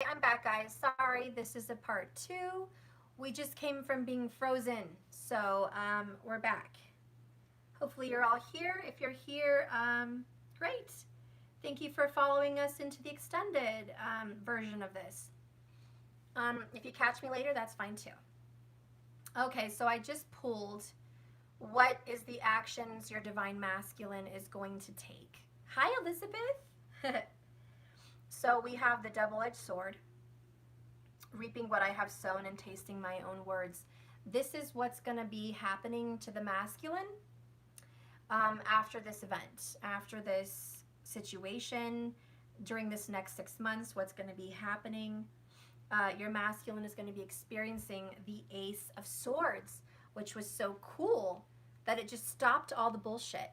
I'm back, guys. Sorry, this is a part 2. We just came from being frozen, so we're back. Hopefully you're all here. If you're here, great. Thank you for following us into the extended version of this. If you catch me later, that's fine too. Okay, so I just pulled what is the actions your divine masculine is going to take. Hi, Elizabeth. So we have the double-edged sword, reaping what I have sown and tasting my own words. This is what's going to be happening to the masculine after this event, after this situation, during this next 6 months. What's going to be happening? Your masculine is going to be experiencing the Ace of Swords, which was so cool that it just stopped all the bullshit.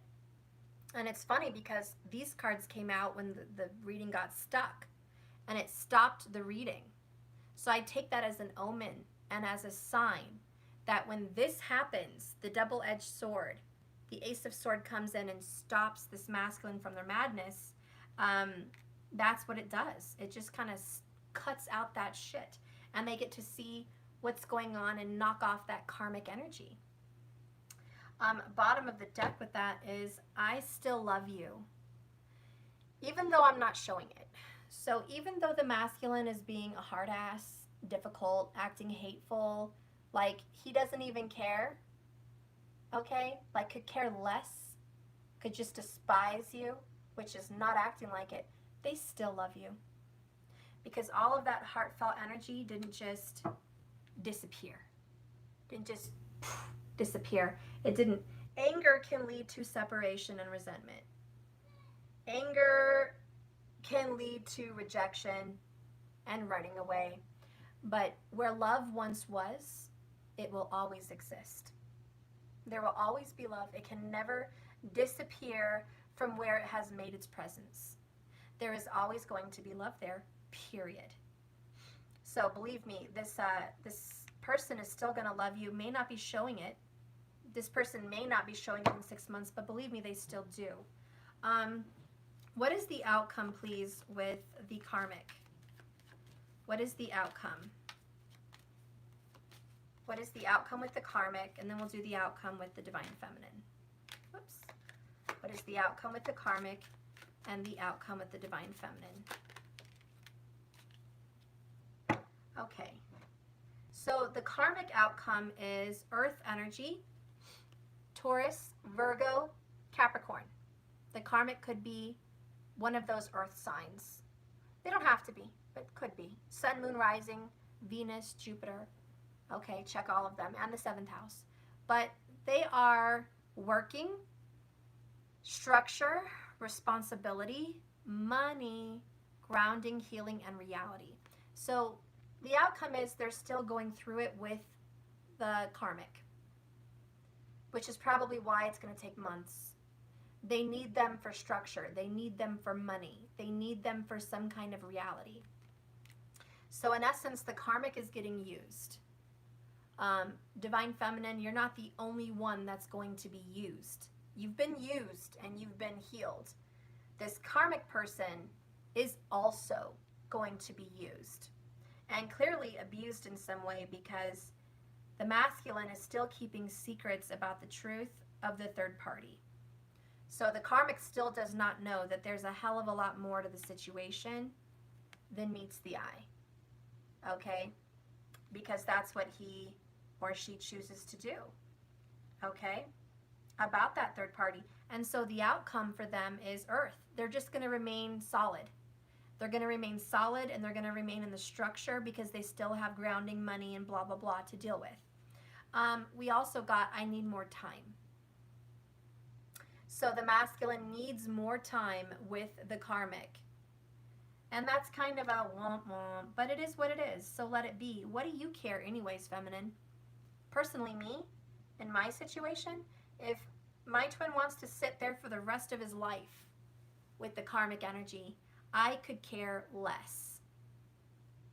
And it's funny because these cards came out when the reading got stuck, and it stopped the reading. So I take that as an omen and as a sign that when this happens, the double-edged sword, the Ace of Swords comes in and stops this masculine from their madness. That's what it does. It just kind of cuts out that shit, and they get to see what's going on and knock off that karmic energy. Bottom of the deck with that is, I still love you, even though I'm not showing it. So even though the masculine is being a hard ass, difficult, acting hateful, like he doesn't even care, okay? Like could care less, could just despise you, which is not acting like it, they still love you. Because all of that heartfelt energy didn't just disappear. Didn't just disappear. It didn't. Anger can lead to separation and resentment. Anger can lead to rejection and running away. But where love once was, it will always exist. There will always be love. It can never disappear from where it has made its presence. There is always going to be love there, period. So believe me, this person is still going to love you, may not be showing it. This person may not be showing it in 6 months, but believe me, they still do. What is the outcome, please, with the karmic? What is the outcome? What is the outcome with the karmic? And then we'll do the outcome with the divine feminine. Whoops. What is the outcome with the karmic and the outcome with the divine feminine? Okay. So the karmic outcome is Earth energy, Taurus, Virgo, Capricorn. The karmic could be one of those earth signs. They don't have to be, but could be. Sun, moon, rising, Venus, Jupiter. Okay, check all of them, and the 7th house. But they are working, structure, responsibility, money, grounding, healing, and reality. So the outcome is they're still going through it with the karmic, which is probably why it's going to take months. They need them for structure. They need them for money. They need them for some kind of reality. So in essence, the karmic is getting used. Divine feminine, you're not the only one that's going to be used. You've been used and you've been healed. This karmic person is also going to be used, and clearly abused in some way, because the masculine is still keeping secrets about the truth of the third party. So the karmic still does not know that there's a hell of a lot more to the situation than meets the eye. Okay? Because that's what he or she chooses to do. Okay? About that third party. And so the outcome for them is Earth. They're just going to remain solid. They're going to remain solid, and they're going to remain in the structure because they still have grounding, money, and blah, blah, blah to deal with. We also got, I need more time. So the masculine needs more time with the karmic. And that's kind of a womp-womp, but it is what it is, so let it be. What do you care anyways, feminine? Personally, me, in my situation, if my twin wants to sit there for the rest of his life with the karmic energy, I could care less.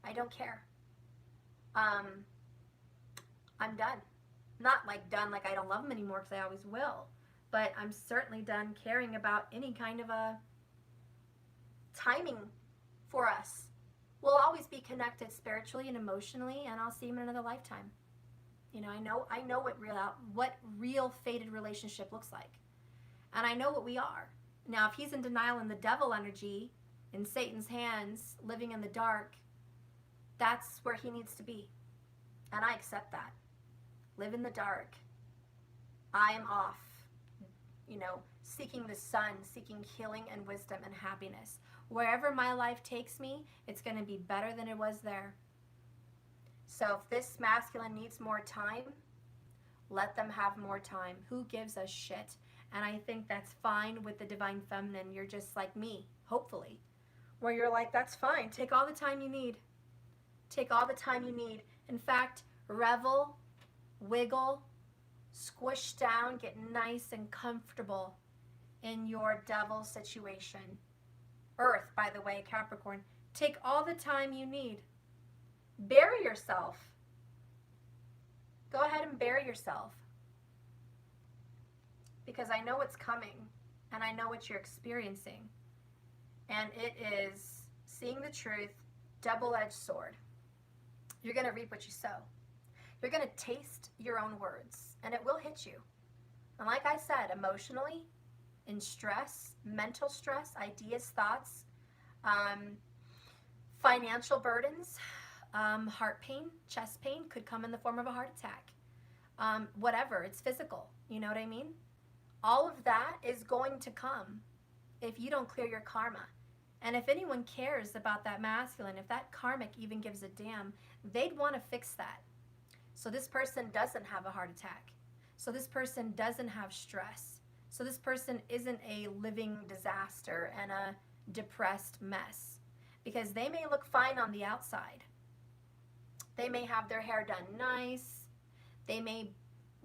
I don't care. I'm done. Not like done like I don't love him anymore, because I always will. But I'm certainly done caring about any kind of a timing for us. We'll always be connected spiritually and emotionally, and I'll see him in another lifetime. You know, I know what real fated relationship looks like. And I know what we are. Now, if he's in denial in the devil energy, in Satan's hands, living in the dark, that's where he needs to be. And I accept that. Live in the dark. I am off, you know, seeking the sun, seeking healing and wisdom and happiness. Wherever my life takes me, it's going to be better than it was there. So if this masculine needs more time, let them have more time. Who gives a shit? And I think that's fine with the divine feminine. You're just like me, hopefully, where you're like, that's fine. Take all the time you need. Take all the time you need. In fact, revel, wiggle, squish down, get nice and comfortable in your devil situation. Earth, by the way, Capricorn, take all the time you need. Bury yourself. Go ahead and bury yourself. Because I know what's coming, and I know what you're experiencing. And it is seeing the truth, double-edged sword. You're going to reap what you sow. You're going to taste your own words, and it will hit you. And like I said, emotionally, in stress, mental stress, ideas, thoughts, financial burdens, heart pain, chest pain could come in the form of a heart attack. Whatever, it's physical, you know what I mean? All of that is going to come if you don't clear your karma. And if anyone cares about that masculine, if that karmic even gives a damn, they'd want to fix that. So this person doesn't have a heart attack. So this person doesn't have stress. So this person isn't a living disaster and a depressed mess. Because they may look fine on the outside. They may have their hair done nice. They may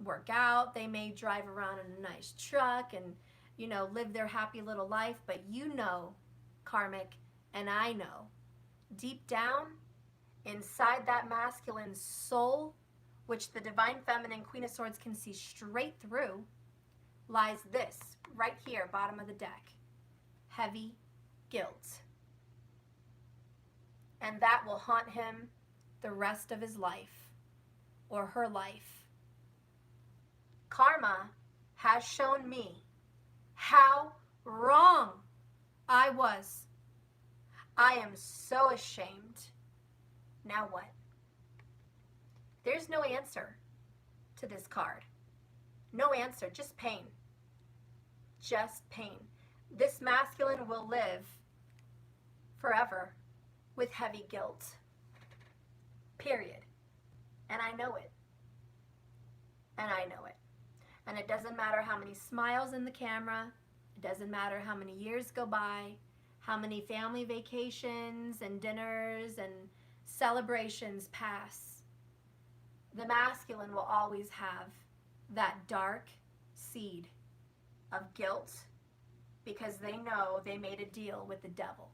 work out. They may drive around in a nice truck and, you know, live their happy little life. But you know, karmic, and I know, deep down, inside that masculine soul, which the divine feminine Queen of Swords can see straight through, lies this, right here, bottom of the deck. Heavy guilt. And that will haunt him the rest of his life, or her life. Karma has shown me how wrong I was. I am so ashamed. Now what? There's no answer to this card. No answer, just pain. Just pain. This masculine will live forever with heavy guilt. Period. And I know it. And I know it. And it doesn't matter how many smiles in the camera. It doesn't matter how many years go by, how many family vacations and dinners and celebrations pass. The masculine will always have that dark seed of guilt because they know they made a deal with the devil.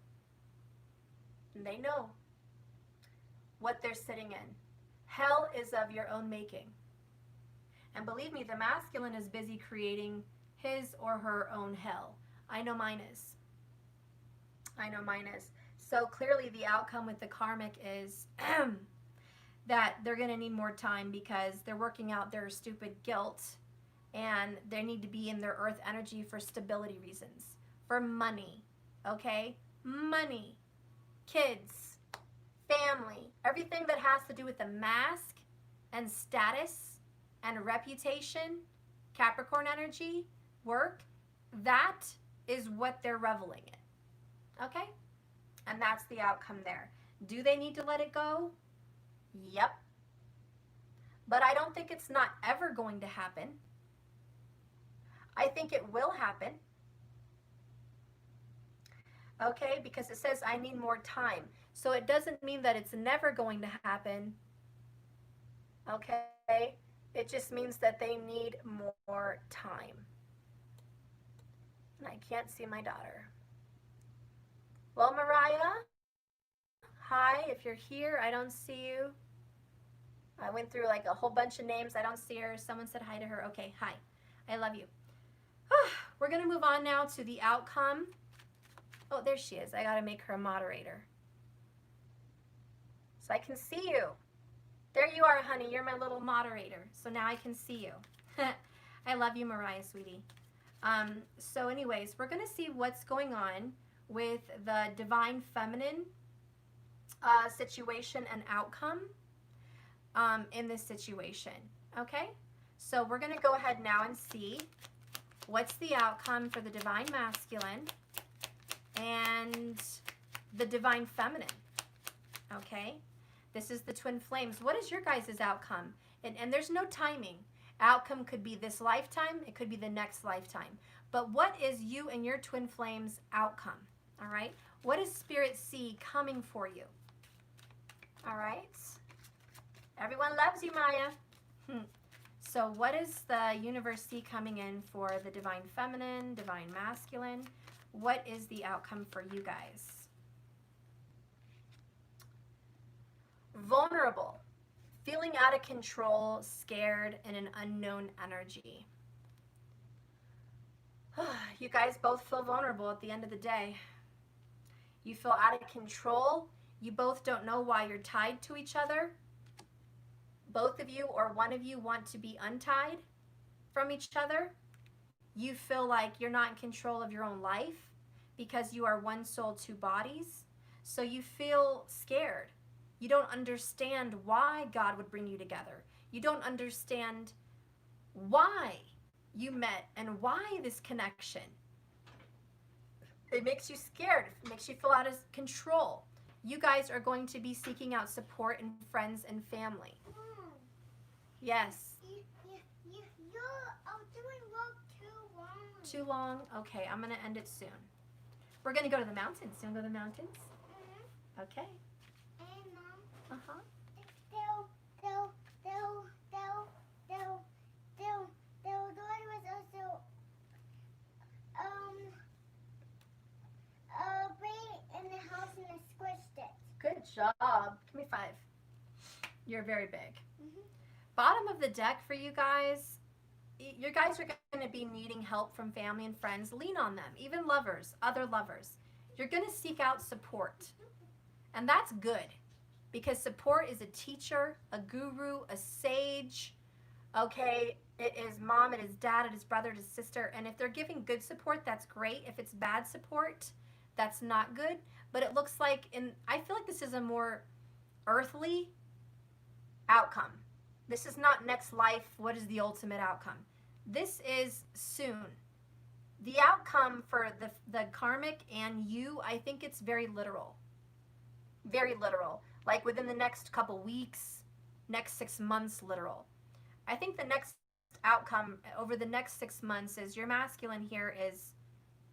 And they know what they're sitting in. Hell is of your own making. And believe me, the masculine is busy creating his or her own hell. I know mine is. I know mine is. So clearly the outcome with the karmic is that they're going to need more time because they're working out their stupid guilt and they need to be in their earth energy for stability reasons. For money, okay? Money, kids, family, everything that has to do with the mask and status and reputation, Capricorn energy, work, that is what they're reveling in, okay? And that's the outcome there. Do they need to let it go? Yep. But I don't think it's not ever going to happen. I think it will happen. Okay, because it says I need more time. So it doesn't mean that it's never going to happen. Okay? It just means that they need more time. And I can't see my daughter. Well, Mariah, hi, if you're here, I don't see you. I went through like a whole bunch of names. I don't see her. Someone said hi to her. Okay, hi. I love you. We're going to move on now to the outcome. Oh, there she is. I got to make her a moderator. So I can see you. There you are, honey. You're my little moderator. So now I can see you. I love you, Mariah, sweetie. So anyways, we're going to see what's going on with the divine feminine situation and outcome in this situation. Okay? So we're going to go ahead now and see what's the outcome for the divine masculine and the divine feminine. Okay? This is the twin flames. What is your guys' outcome? And there's no timing. Outcome could be this lifetime. It could be the next lifetime. But what is you and your twin flames outcome? All right? What is Spirit C coming for you? All right? Everyone loves you, Maya. So what is the universe C coming in for the divine feminine, divine masculine? What is the outcome for you guys? Vulnerable, feeling out of control, scared, and an unknown energy. You guys both feel vulnerable at the end of the day. You feel out of control. You both don't know why you're tied to each other. Both of you or one of you want to be untied from each other. You feel like you're not in control of your own life because you are one soul, two bodies. So you feel scared. You don't understand why God would bring you together. You don't understand why you met and why this connection. It makes you scared. It makes you feel out of control. You guys are going to be seeking out support in friends and family. Yes. You're doing work too long. Too long? Okay, I'm going to end it soon. We're going to go to the mountains. You want to go to the mountains? Mm-hmm. Okay. And Mom, Uh-huh. the Lord was also right in the house and I squished it. Good job. Give me 5. You're very big. Mm-hmm. Bottom of the deck for you guys, you guys are going to be needing help from family and friends. Lean on them, even lovers, other lovers. You're going to seek out support. And that's good because support is a teacher, a guru, a sage. Okay, it is mom, it is dad, it is brother, it is sister. And if they're giving good support, that's great. If it's bad support, that's not good. But it looks like, I feel like this is a more earthly outcome. This is not next life, what is the ultimate outcome? This is soon. The outcome for the karmic and you, I think it's very literal. Very literal. Like within the next couple weeks, next 6 months, literal. I think the next outcome over the next 6 months is your masculine here is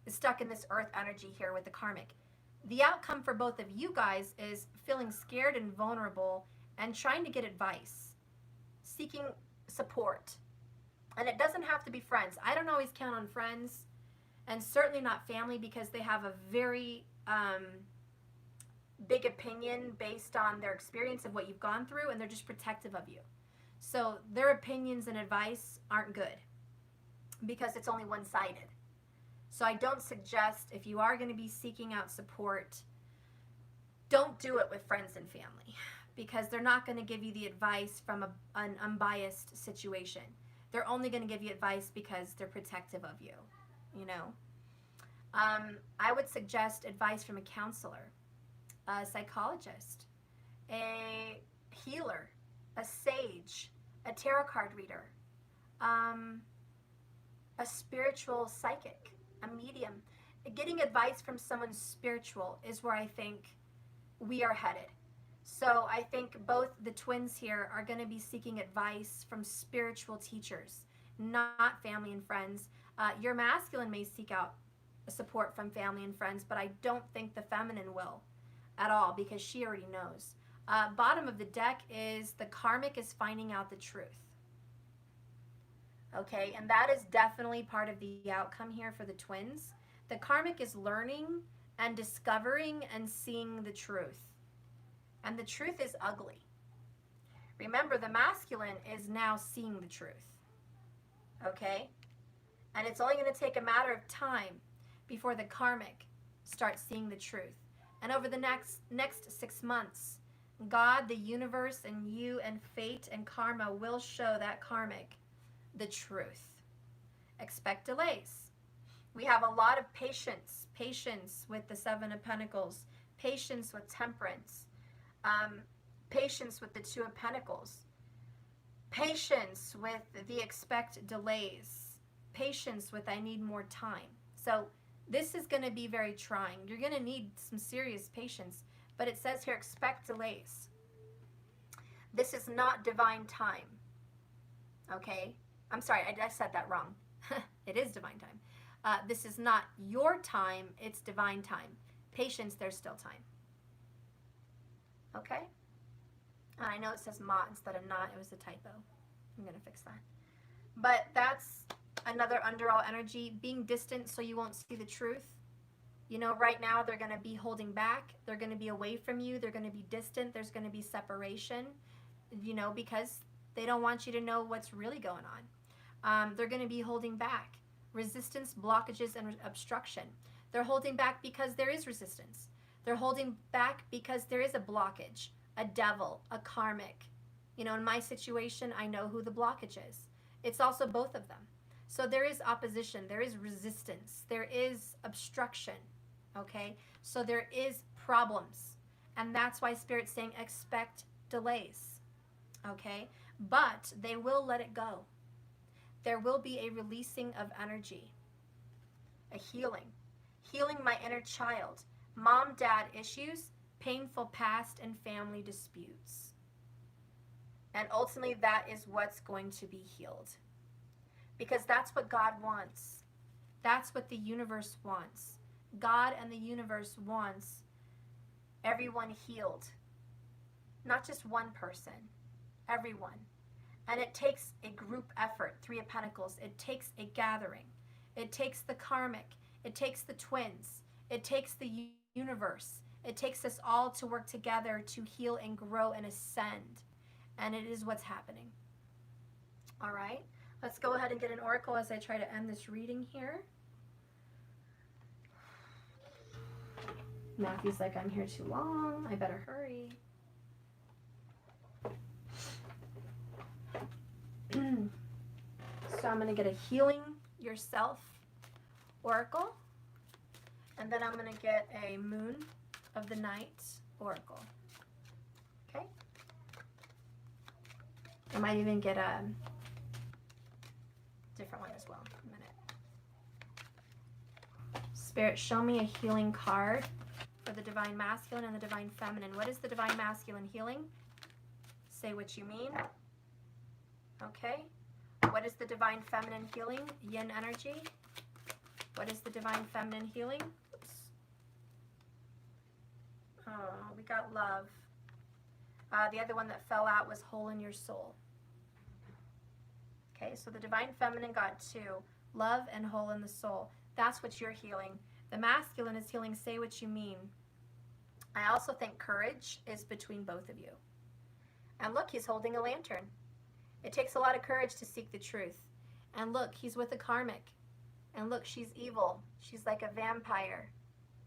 stuck in this earth energy here with the karmic. The outcome for both of you guys is feeling scared and vulnerable and trying to get advice, seeking support. And it doesn't have to be friends. I don't always count on friends, and certainly not family, because they have a very big opinion based on their experience of what you've gone through, and they're just protective of you. So their opinions and advice aren't good because it's only one-sided. So I don't suggest, if you are going to be seeking out support, don't do it with friends and family because they're not going to give you the advice from an unbiased situation. They're only going to give you advice because they're protective of you, you know. I would suggest advice from a counselor, a psychologist, a healer, a sage, a tarot card reader, a spiritual psychic, a medium. Getting advice from someone spiritual is where I think we are headed. So I think both the twins here are going to be seeking advice from spiritual teachers, not family and friends. Your masculine may seek out support from family and friends, but I don't think the feminine will at all because she already knows. Bottom of the deck is the karmic is finding out the truth. Okay, and that is definitely part of the outcome here for the twins. The karmic is learning and discovering and seeing the truth. And the truth is ugly. Remember, the masculine is now seeing the truth. Okay? And it's only going to take a matter of time before the karmic starts seeing the truth. And over the next 6 months, God, the universe, and you, and fate, and karma will show that karmic the truth. Expect delays. We have a lot of patience with the Seven of Pentacles, patience with Temperance, patience with the Two of Pentacles, patience with the expect delays, patience with I need more time. So this is going to be very trying. You're going to need some serious patience, but it says here expect delays. This is not divine time. Okay? I'm sorry, I said that wrong. It is divine time. This is not your time, it's divine time. Patience, there's still time. Okay? And I know it says ma instead of not. It was a typo. I'm going to fix that. But that's another underall energy. Being distant so you won't see the truth. You know, right now they're going to be holding back. They're going to be away from you. They're going to be distant. There's going to be separation, you know, because they don't want you to know what's really going on. They're going to be holding back. Resistance, blockages, and obstruction. They're holding back because there is resistance. They're holding back because there is a blockage, a devil, a karmic. You know, in my situation, I know who the blockage is. It's also both of them. So there is opposition, there is resistance, there is obstruction, okay? So there is problems. And that's why Spirit's saying expect delays, okay? But they will let it go. There will be a releasing of energy, a healing. Healing my inner child, mom-dad issues, painful past, and family disputes. And ultimately, that is what's going to be healed. Because that's what God wants. That's what the universe wants. God and the universe wants everyone healed. Not just one person, everyone. And it takes a group effort, Three of Pentacles. It takes a gathering. It takes the karmic. It takes the twins. It takes the universe. It takes us all to work together to heal and grow and ascend. And it is what's happening. All right. Let's go ahead and get an oracle as I try to end this reading here. Matthew's like, I'm here too long. I better hurry. So I'm going to get a healing yourself oracle. And then I'm going to get a moon of the night oracle. Okay? I might even get a different one as well. A minute. Spirit, show me a healing card for the Divine Masculine and the Divine Feminine. What is the Divine Masculine healing? Say what you mean. Okay. What is the Divine Feminine healing? Yin energy. What is the Divine Feminine healing? Oops. Oh, we got love. The other one that fell out was hole in your soul. Okay, so the Divine Feminine got two. Love and hole in the soul. That's what you're healing. The Masculine is healing say what you mean. I also think courage is between both of you. And look, he's holding a lantern. It takes a lot of courage to seek the truth. And look, he's with a karmic. And look, she's evil. She's like a vampire.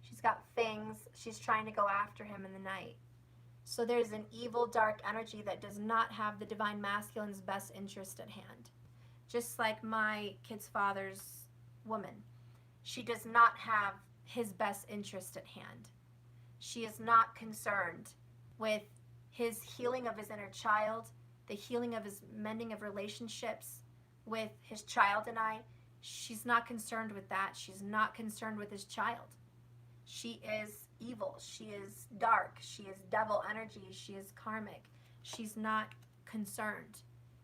She's got fangs. She's trying to go after him in the night. So there's an evil, dark energy that does not have the Divine Masculine's best interest at hand. Just like my kid's father's woman. She does not have his best interest at hand. She is not concerned with his healing of his inner child, the healing of his mending of relationships with his child and I. She's not concerned with that. She's not concerned with his child. She is evil. She is dark. She is devil energy. She is karmic. She's not concerned.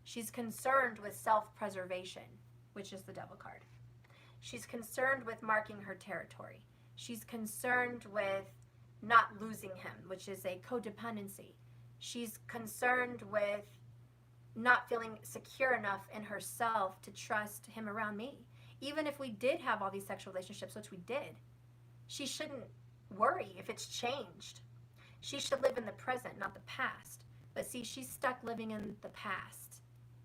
She's concerned with self-preservation, which is the devil card. She's concerned with marking her territory. She's concerned with not losing him, which is a codependency. She's concerned with not feeling secure enough in herself to trust him around me. Even if we did have all these sexual relationships, which we did, she shouldn't worry if it's changed. She should live in the present, not the past. But see, she's stuck living in the past.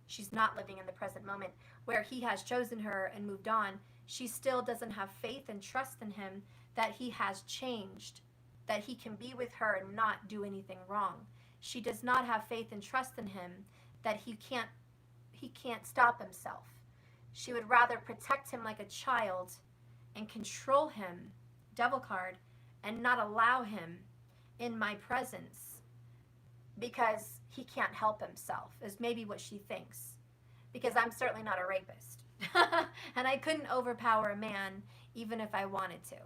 She's not living in the present moment where he has chosen her and moved on. She still doesn't have faith and trust in him that he has changed, that he can be with her and not do anything wrong. She does not have faith and trust in him that he can't stop himself. She would rather protect him like a child and control him, devil card, and not allow him in my presence because he can't help himself, is maybe what she thinks. Because I'm certainly not a rapist. And I couldn't overpower a man even if I wanted to.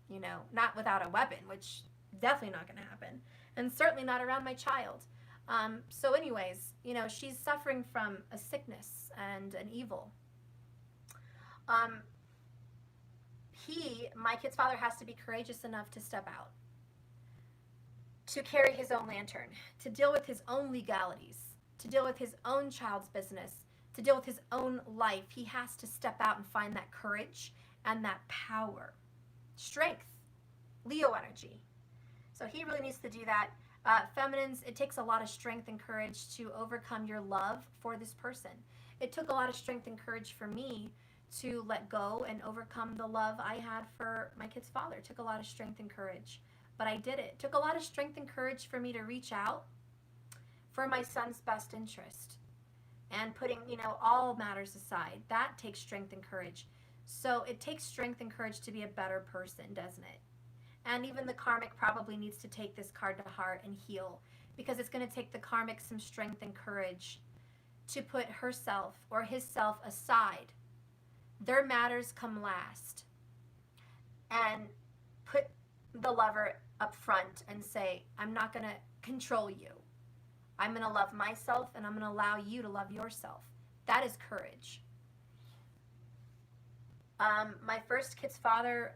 You know, not without a weapon, which definitely not going to happen. And certainly not around my child. So anyways, you know, she's suffering from a sickness and an evil. My kid's father, has to be courageous enough to step out, to carry his own lantern, to deal with his own legalities, to deal with his own child's business, to deal with his own life. He has to step out and find that courage and that power, strength, Leo energy. So he really needs to do that. Feminines, it takes a lot of strength and courage to overcome your love for this person. It took a lot of strength and courage for me to let go and overcome the love I had for my kid's father. It took a lot of strength and courage, but I did it. It took a lot of strength and courage for me to reach out for my son's best interest and putting, you know, all matters aside. That takes strength and courage. So it takes strength and courage to be a better person, doesn't it? And even the karmic probably needs to take this card to heart and heal, because it's going to take the karmic some strength and courage to put herself or his self aside. Their matters come last. And put the lover up front and say, I'm not going to control you. I'm going to love myself, and I'm going to allow you to love yourself. That is courage. My first kid's father,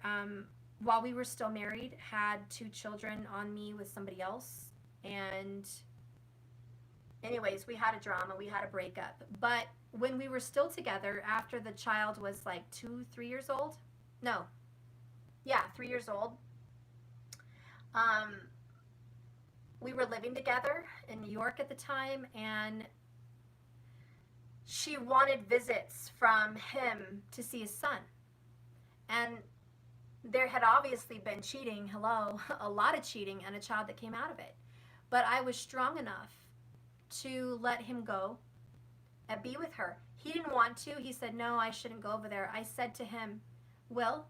while we were still married, had 2 children on me with somebody else. And anyways, we had a drama, we had a breakup. But when we were still together, after the child was like 3 years old, 3 years old, we were living together in New York at the time, and she wanted visits from him to see his son. And there had obviously been cheating, a lot of cheating, and a child that came out of it. But I was strong enough to let him go and be with her. He didn't want to. He said, no, I shouldn't go over there. I said to him, Will,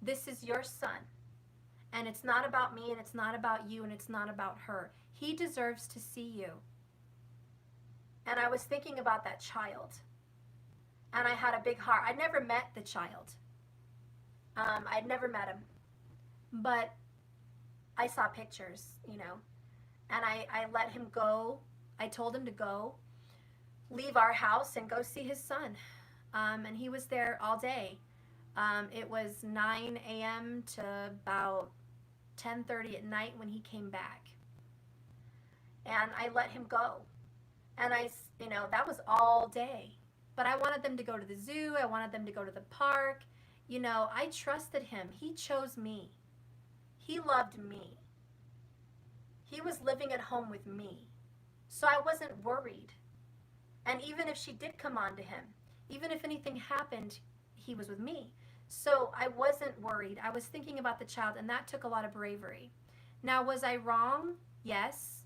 this is your son. And it's not about me, and it's not about you, and it's not about her. He deserves to see you. And I was thinking about that child. And I had a big heart. I'd never met the child. I'd never met him. But I saw pictures, you know. And I let him go. I told him to go, leave our house, and go see his son. And he was there all day. It was 9 a.m. to about 10:30 at night when he came back. And I let him go. And that was all day. But I wanted them to go to the zoo. I wanted them to go to the park. You know, I trusted him. He chose me. He loved me. He was living at home with me. So I wasn't worried. And even if she did come on to him, even if anything happened, he was with me. So I wasn't worried. I was thinking about the child, and that took a lot of bravery. Now, was I wrong? Yes,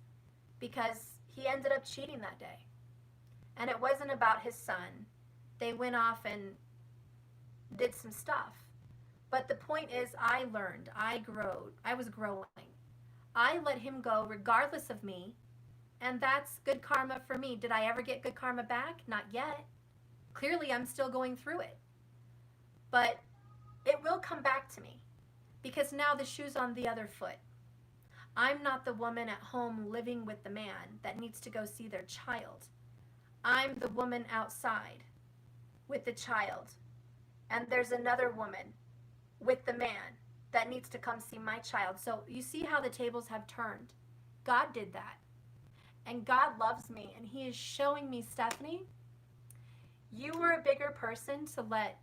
because he ended up cheating that day. And it wasn't about his son. They went off and did some stuff. But the point is, I learned. I was growing. I let him go regardless of me, and that's good karma for me. Did I ever get good karma back? Not yet. Clearly, I'm still going through it. But it will come back to me, because now the shoe's on the other foot. I'm not the woman at home living with the man that needs to go see their child. I'm the woman outside with the child. And there's another woman with the man that needs to come see my child. So you see how the tables have turned. God did that. And God loves me. And he is showing me, Stephanie, you were a bigger person to let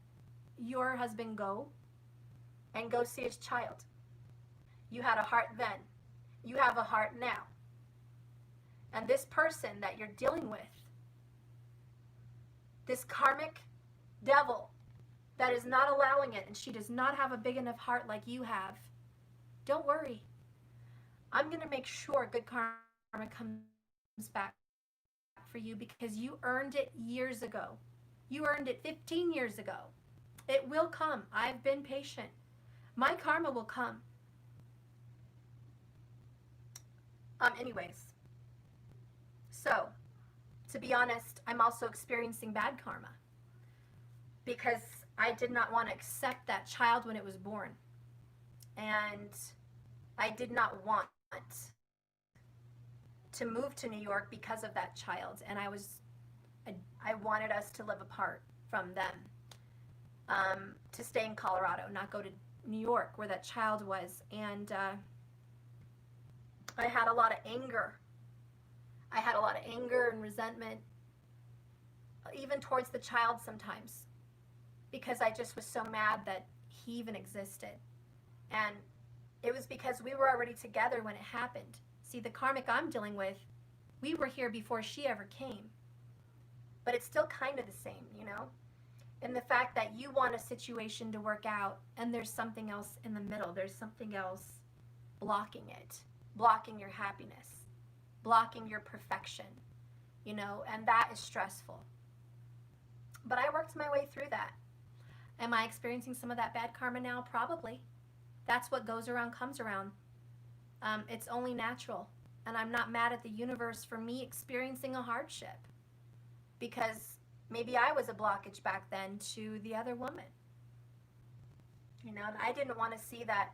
your husband go and go see his child. You had a heart then. You have a heart now. And this person that you're dealing with, this karmic devil that is not allowing it, and she does not have a big enough heart like you have, don't worry. I'm going to make sure good karma comes back for you because you earned it years ago. You earned it 15 years ago. It will come. I've been patient. My karma will come. Anyways, so to be honest, I'm also experiencing bad karma because I did not want to accept that child when it was born. And I did not want to move to New York because of that child. And I wanted us to live apart from them, to stay in Colorado, not go to New York where that child was. And I had a lot of anger. I had a lot of anger and resentment, even towards the child sometimes, because I just was so mad that he even existed. And it was because we were already together when it happened. See, the karmic I'm dealing with, we were here before she ever came. But it's still kind of the same, you know? And the fact that you want a situation to work out and there's something else in the middle. There's something else blocking it, blocking your happiness, blocking your perfection, you know? And that is stressful. But I worked my way through that. Am I experiencing some of that bad karma now? Probably. That's what goes around comes around. It's only natural. And I'm not mad at the universe for me experiencing a hardship, because maybe I was a blockage back then to the other woman. You know, I didn't want to see that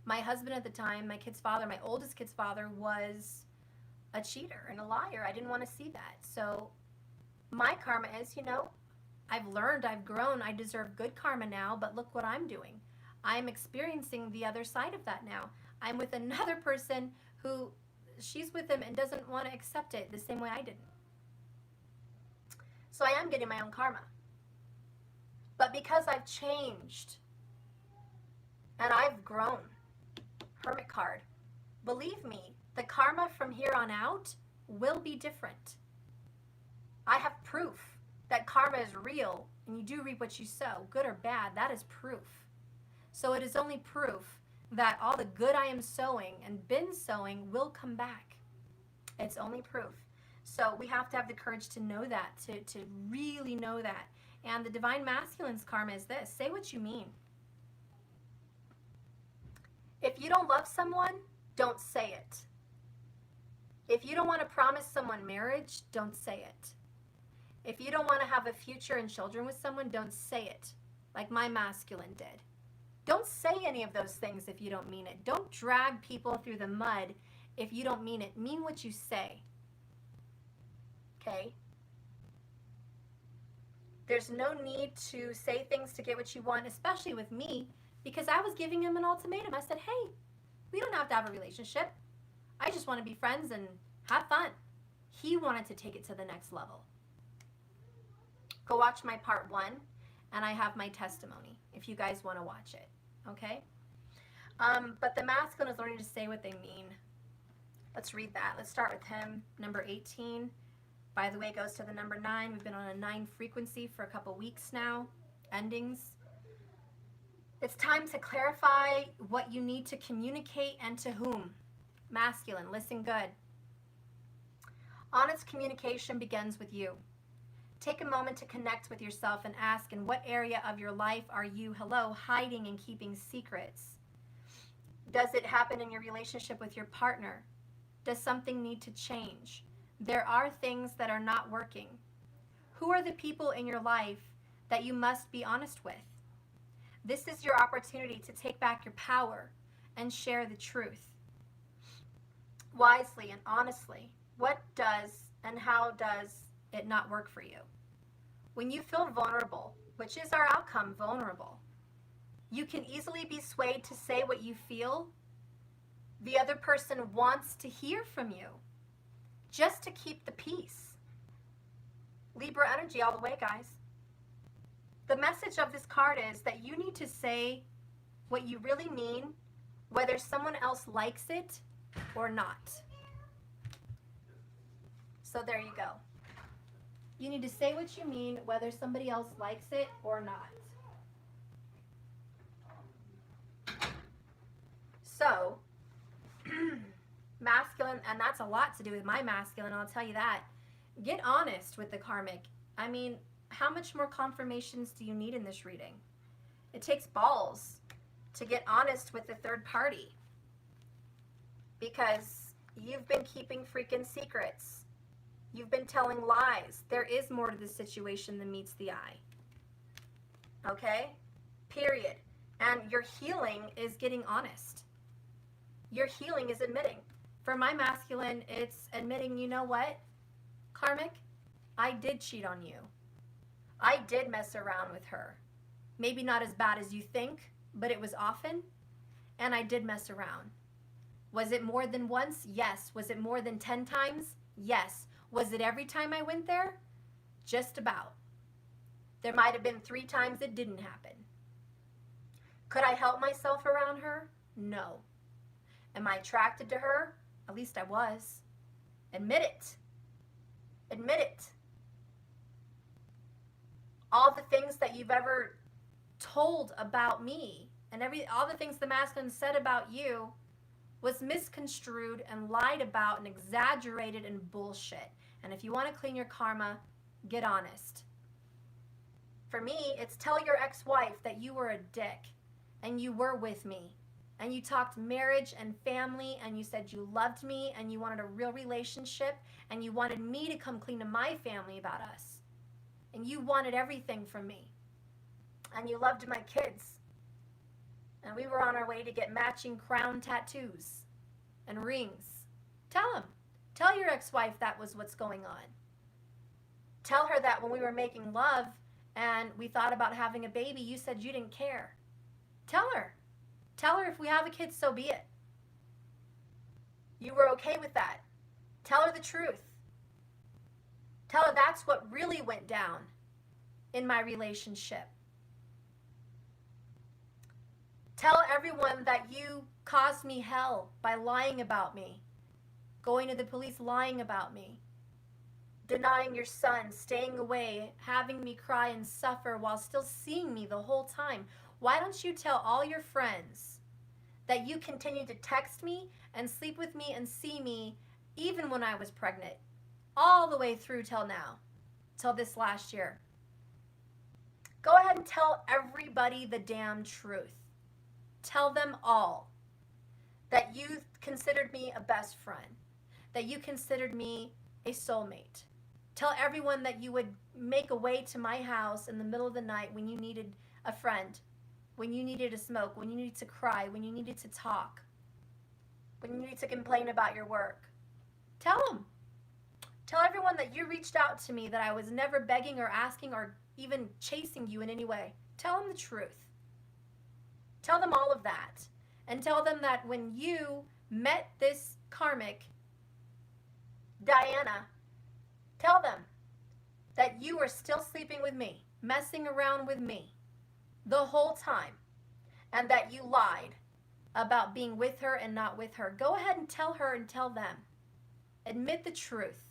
my husband at the time, my kid's father, my oldest kid's father, was a cheater and a liar. I didn't want to see that. So my karma is, you know, I've learned, I've grown, I deserve good karma now, but look what I'm doing. I'm experiencing the other side of that now. I'm with another person who, she's with him and doesn't want to accept it the same way I didn't. So I am getting my own karma. But because I've changed and I've grown, Hermit card, believe me, the karma from here on out will be different. I have proof that karma is real and you do reap what you sow, good or bad. That is proof. So it is only proof that all the good I am sowing and been sowing will come back. It's only proof. So we have to have the courage to know that, to really know that. And the Divine Masculine's karma is this: say what you mean. If you don't love someone, don't say it. If you don't want to promise someone marriage, don't say it. If you don't want to have a future and children with someone, don't say it, like my masculine did. Don't say any of those things if you don't mean it. Don't drag people through the mud if you don't mean it. Mean what you say. Okay? There's no need to say things to get what you want, especially with me, because I was giving him an ultimatum. I said, hey, we don't have to have a relationship. I just want to be friends and have fun. He wanted to take it to the next level. Go watch my part 1, and I have my testimony if you guys want to watch it. Okay? But the masculine is learning to say what they mean. Let's read that. Let's start with him. Number 18. By the way, it goes to the number 9. We've been on a 9 frequency for a couple weeks now. Endings. It's time to clarify what you need to communicate and to whom. Masculine, listen good. Honest communication begins with you. Take a moment to connect with yourself and ask, in what area of your life are you, hiding and keeping secrets? Does it happen in your relationship with your partner? Does something need to change? There are things that are not working. Who are the people in your life that you must be honest with? This is your opportunity to take back your power and share the truth. Wisely and honestly, what does and how does it not work for you? When you feel vulnerable, which is our outcome, vulnerable, you can easily be swayed to say what you feel the other person wants to hear from you, just to keep the peace. Libra energy all the way, guys. The message of this card is that you need to say what you really mean, whether someone else likes it or not. So there you go. You need to say what you mean, whether somebody else likes it or not. So, masculine, and that's a lot to do with my masculine, I'll tell you that. Get honest with the karmic. I mean, how much more confirmations do you need in this reading? It takes balls to get honest with the third party, because you've been keeping freaking secrets. You've been telling lies. There is more to this situation than meets the eye. Okay? Period. And your healing is getting honest. Your healing is admitting. For my masculine, it's admitting, you know what, karmic, I did cheat on you. I did mess around with her. Maybe not as bad as you think, but it was often, and I did mess around. Was it more than once? Yes. Was it more than 10 times? Yes. Was it every time I went there? Just about. There might have been 3 times it didn't happen. Could I help myself around her? No. Am I attracted to her? At least I was. Admit it. Admit it. All the things that you've ever told about me and all the things the masculine said about you was misconstrued and lied about and exaggerated and bullshit. And if you want to clean your karma, get honest. For me, it's tell your ex-wife that you were a dick and you were with me and you talked marriage and family and you said you loved me and you wanted a real relationship and you wanted me to come clean to my family about us. And you wanted everything from me. And you loved my kids. And we were on our way to get matching crown tattoos and rings. Tell him. Tell your ex-wife that was what's going on. Tell her that when we were making love and we thought about having a baby, you said you didn't care. Tell her. Tell her if we have a kid, so be it. You were okay with that. Tell her the truth. Tell her that's what really went down in my relationship. Tell everyone that you caused me hell by lying about me, going to the police lying about me, denying your son, staying away, having me cry and suffer while still seeing me the whole time. Why don't you tell all your friends that you continued to text me and sleep with me and see me even when I was pregnant, all the way through till now, till this last year? Go ahead and tell everybody the damn truth. Tell them all that you considered me a best friend, that you considered me a soulmate. Tell everyone that you would make a way to my house in the middle of the night when you needed a friend, when you needed to smoke, when you needed to cry, when you needed to talk, when you needed to complain about your work. Tell them. Tell everyone that you reached out to me, that I was never begging or asking or even chasing you in any way. Tell them the truth. Tell them all of that. And tell them that when you met this karmic, Diana, tell them that you were still sleeping with me, messing around with me the whole time, and that you lied about being with her and not with her. Go ahead and tell her and tell them. Admit the truth.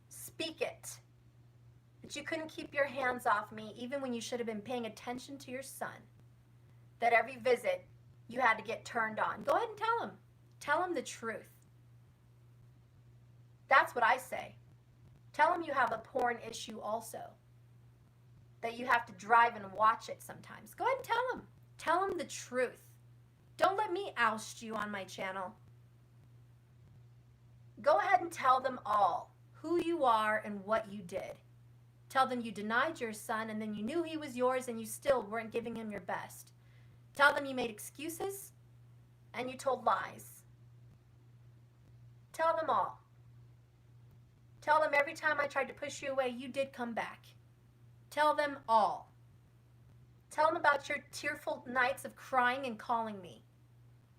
Speak it. That you couldn't keep your hands off me even when you should have been paying attention to your son. That every visit you had to get turned on. Go ahead and tell him. Tell him the truth. That's what I say. Tell him you have a porn issue also. That you have to drive and watch it sometimes. Go ahead and tell him. Tell him the truth. Don't let me oust you on my channel. Go ahead and tell them all who you are and what you did. Tell them you denied your son and then you knew he was yours and you still weren't giving him your best. Tell them you made excuses and you told lies. Tell them all. Tell them every time I tried to push you away, you did come back. Tell them all. Tell them about your tearful nights of crying and calling me.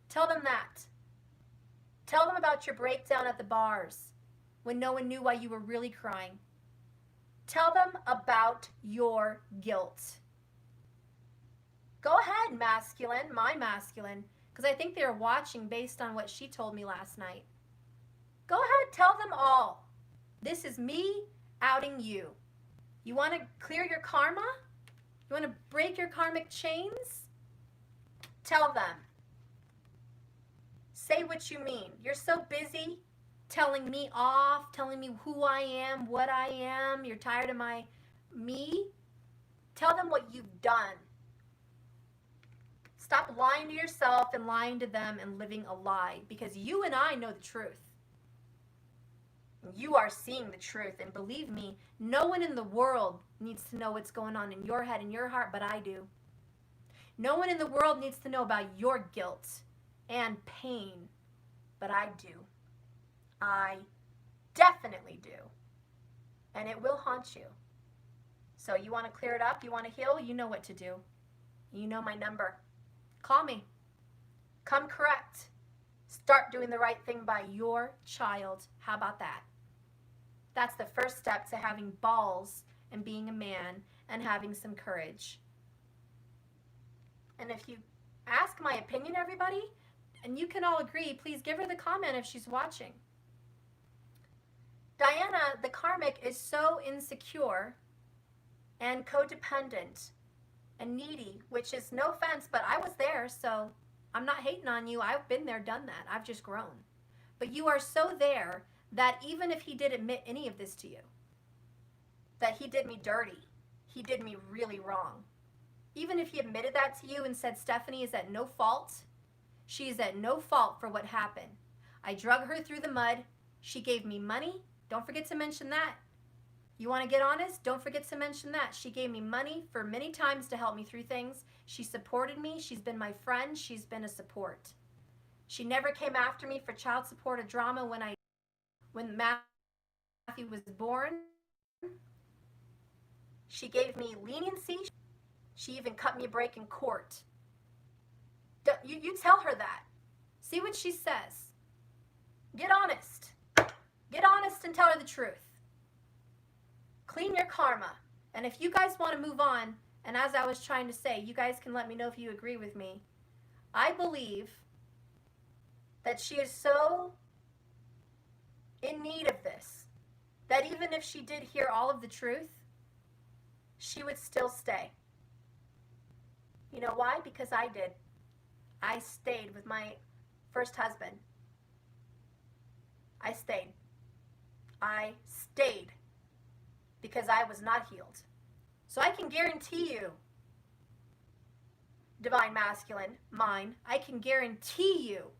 Tell them that. Tell them about your breakdown at the bars when no one knew why you were really crying. Tell them about your guilt. Go ahead, masculine, my masculine, because I think they were watching based on what she told me last night. Go ahead, tell them all. This is me outing you. You want to clear your karma? You want to break your karmic chains? Tell them. Say what you mean. You're so busy telling me off, telling me who I am, what I am. You're tired of me. Tell them what you've done. Stop lying to yourself and lying to them and living a lie, because you and I know the truth. You are seeing the truth, and believe me, no one in the world needs to know what's going on in your head and your heart, but I do. No one in the world needs to know about your guilt and pain, but I do. I definitely do. And it will haunt you. So you want to clear it up? You want to heal? You know what to do. You know my number. Call me. Come correct. Start doing the right thing by your child. How about that? That's the first step to having balls and being a man and having some courage. And if you ask my opinion, everybody, and you can all agree, please give her the comment if she's watching. Diana, the karmic, is so insecure and codependent and needy, which is no offense, but I was there, so I'm not hating on you. I've been there, done that. I've just grown. But you are so there that even if he did admit any of this to you, that he did me dirty, he did me really wrong, even if he admitted that to you and said Stephanie is at no fault, she is at no fault for what happened. I drug her through the mud. She gave me money. Don't forget to mention that. You want to get honest? Don't forget to mention that. She gave me money for many times to help me through things. She supported me. She's been my friend. She's been a support. She never came after me for child support or drama when Matthew was born. She gave me leniency. She even cut me a break in court. You tell her that. See what she says. Get honest. Get honest and tell her the truth. Clean your karma. And if you guys want to move on, and as I was trying to say, you guys can let me know if you agree with me. I believe that she is so in need of this that even if she did hear all of the truth, she would still stay. You know why? Because I did. I stayed with my first husband. I stayed. I stayed because I was not healed. So I can guarantee you, Divine Masculine, mine, I can guarantee you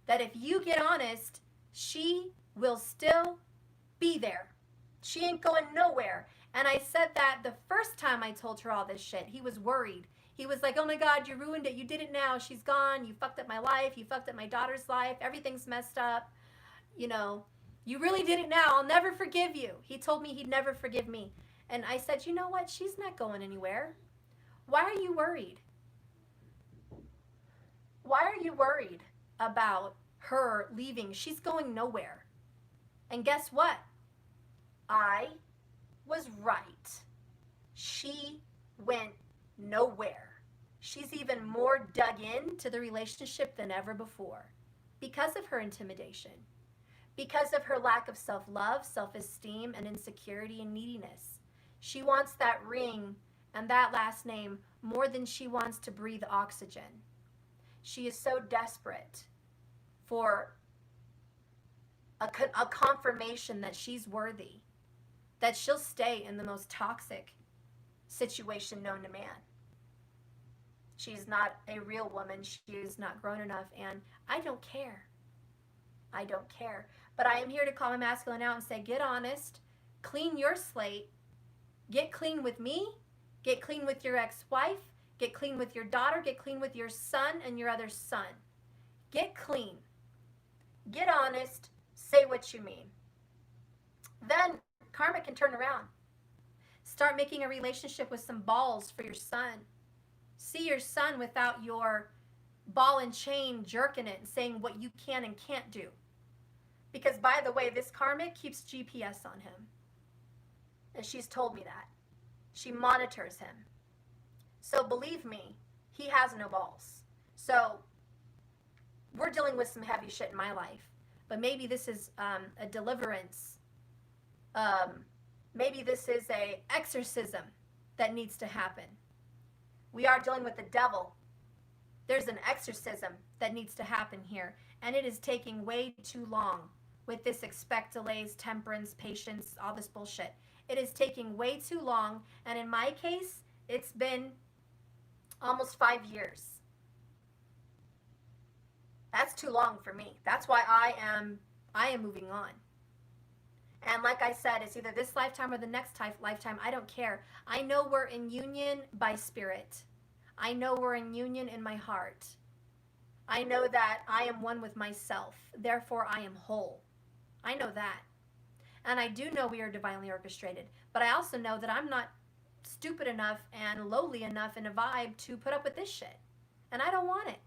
that if you get honest, she will still be there. She ain't going nowhere. And I said that the first time I told her all this shit. He was worried. He was like, oh my God, you ruined it. You did it now. She's gone. You fucked up my life. You fucked up my daughter's life. Everything's messed up. You know, you really did it now. I'll never forgive you. He told me he'd never forgive me. And I said, you know what? She's not going anywhere. Why are you worried? Why are you worried about her leaving? She's going nowhere. And guess what? I was right. She went nowhere. She's even more dug into the relationship than ever before because of her intimidation, because of her lack of self-love, self-esteem, and insecurity and neediness. She wants that ring and that last name more than she wants to breathe oxygen. She is so desperate for a confirmation that she's worthy, that she'll stay in the most toxic situation known to man. She's not a real woman. She is not grown enough, and I don't care. I don't care. But I am here to call my masculine out and say, get honest, clean your slate, get clean with me, get clean with your ex-wife, get clean with your daughter, get clean with your son and your other son. Get clean. Get honest. Say what you mean. Then karma can turn around. Start making a relationship with some balls for your son. See your son without your ball and chain jerking it and saying what you can and can't do. Because, by the way, this karmic keeps GPS on him. And she's told me that. She monitors him. So believe me, he has no balls. So we're dealing with some heavy shit in my life. But maybe this is a deliverance. Maybe this is a exorcism that needs to happen. We are dealing with the devil. There's an exorcism that needs to happen here. And it is taking way too long with this expect delays, temperance, patience, all this bullshit. It is taking way too long. And in my case, it's been almost 5 years. That's too long for me. That's why I am moving on. And like I said, it's either this lifetime or the next lifetime. I don't care. I know we're in union by spirit. I know we're in union in my heart. I know that I am one with myself. Therefore, I am whole. I know that. And I do know we are divinely orchestrated. But I also know that I'm not stupid enough and lowly enough in a vibe to put up with this shit. And I don't want it.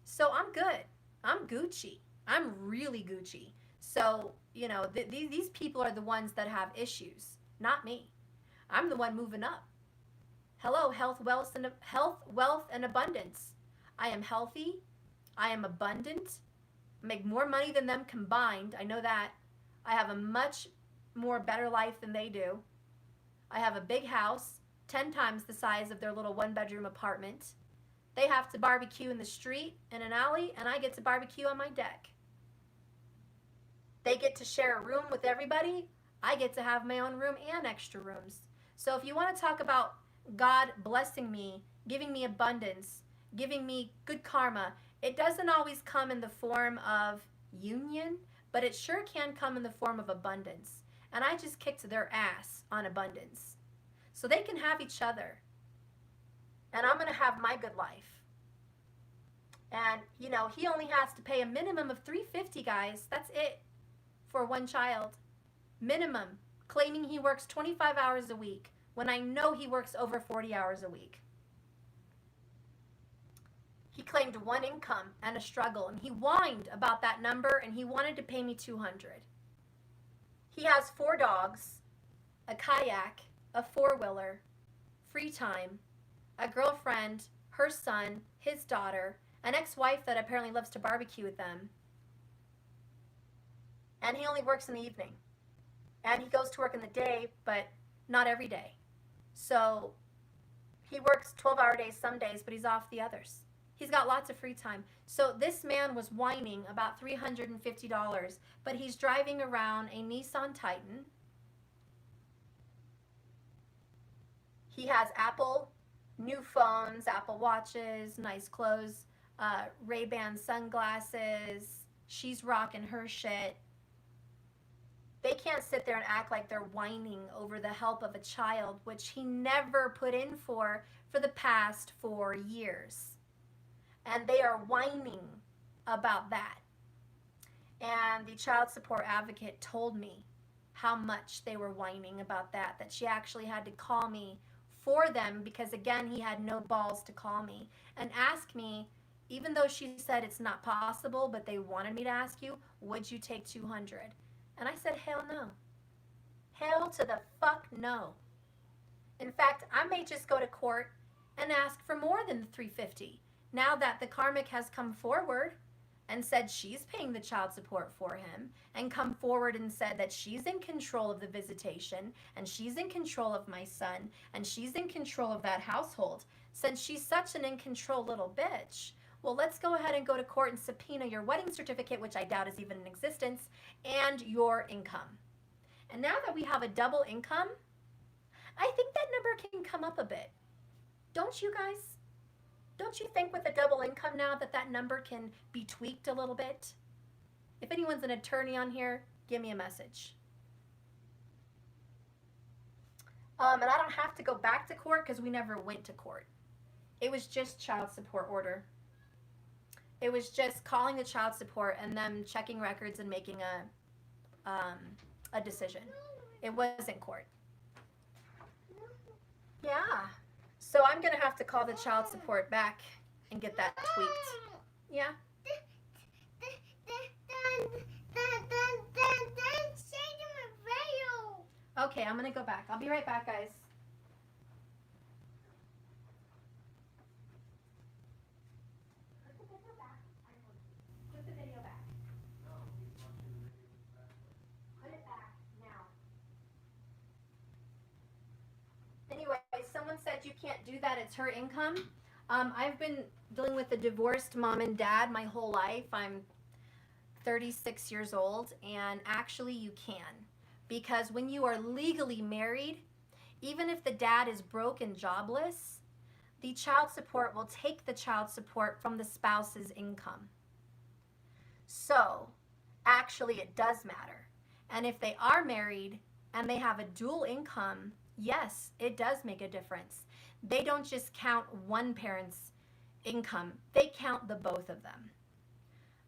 So I'm good. I'm Gucci. I'm really Gucci. So, you know, these people are the ones that have issues, not me. I'm the one moving up. Hello, health, wealth, and abundance. I am healthy. I am abundant. I make more money than them combined. I know that. I have a much more better life than they do. I have a big house, 10 times the size of their little one-bedroom apartment. They have to barbecue in the street, in an alley, and I get to barbecue on my deck. They get to share a room with everybody. I get to have my own room and extra rooms. So if you want to talk about God blessing me, giving me abundance, giving me good karma, it doesn't always come in the form of union, but it sure can come in the form of abundance. And I just kicked their ass on abundance. So they can have each other. And I'm going to have my good life. And, you know, he only has to pay a minimum of $350, guys. That's it. For one child. Minimum. Claiming he works 25 hours a week when I know he works over 40 hours a week. He claimed one income and a struggle, and he whined about that number, and he wanted to pay me $200. He has 4 dogs, a kayak, a 4-wheeler, free time, a girlfriend, her son, his daughter, an ex-wife that apparently loves to barbecue with them. And he only works in the evening. And he goes to work in the day, but not every day. So he works 12-hour days some days, but he's off the others. He's got lots of free time. So this man was whining about $350, but he's driving around a Nissan Titan. He has Apple new phones, Apple watches, nice clothes, Ray-Ban sunglasses. She's rocking her shit. They can't sit there and act like they're whining over the help of a child, which he never put in for the past 4 years. And they are whining about that. And the child support advocate told me how much they were whining about that she actually had to call me for them because, again, he had no balls to call me and ask me, even though she said it's not possible, but they wanted me to ask you, would you take $200? And I said, hell no. Hell to the fuck no. In fact, I may just go to court and ask for more than $350 now that the Karmic has come forward and said she's paying the child support for him and come forward and said that she's in control of the visitation and she's in control of my son and she's in control of that household. Since she's such an in control little bitch, well, let's go ahead and go to court and subpoena your wedding certificate, which I doubt is even in existence, and your income. And now that we have a double income, I think that number can come up a bit. Don't you guys? Don't you think with a double income now that number can be tweaked a little bit? If anyone's an attorney on here, give me a message. And I don't have to go back to court because we never went to court. It was just child support order. It was just calling the child support and them checking records and making a decision. It wasn't court. Yeah. So I'm going to have to call the child support back and get that tweaked. Yeah? Okay, I'm going to go back. I'll be right back, guys. Put the video back. Put it back now. Anyway, someone said you can't do that. It's her income. I've been dealing with a divorced mom and dad my whole life. I'm 36 years old, and actually you can. Because when you are legally married, even if the dad is broke and jobless, the child support will take the child support from the spouse's income. So, actually, it does matter. And if they are married and they have a dual income, yes, it does make a difference. They don't just count one parent's income, they count the both of them.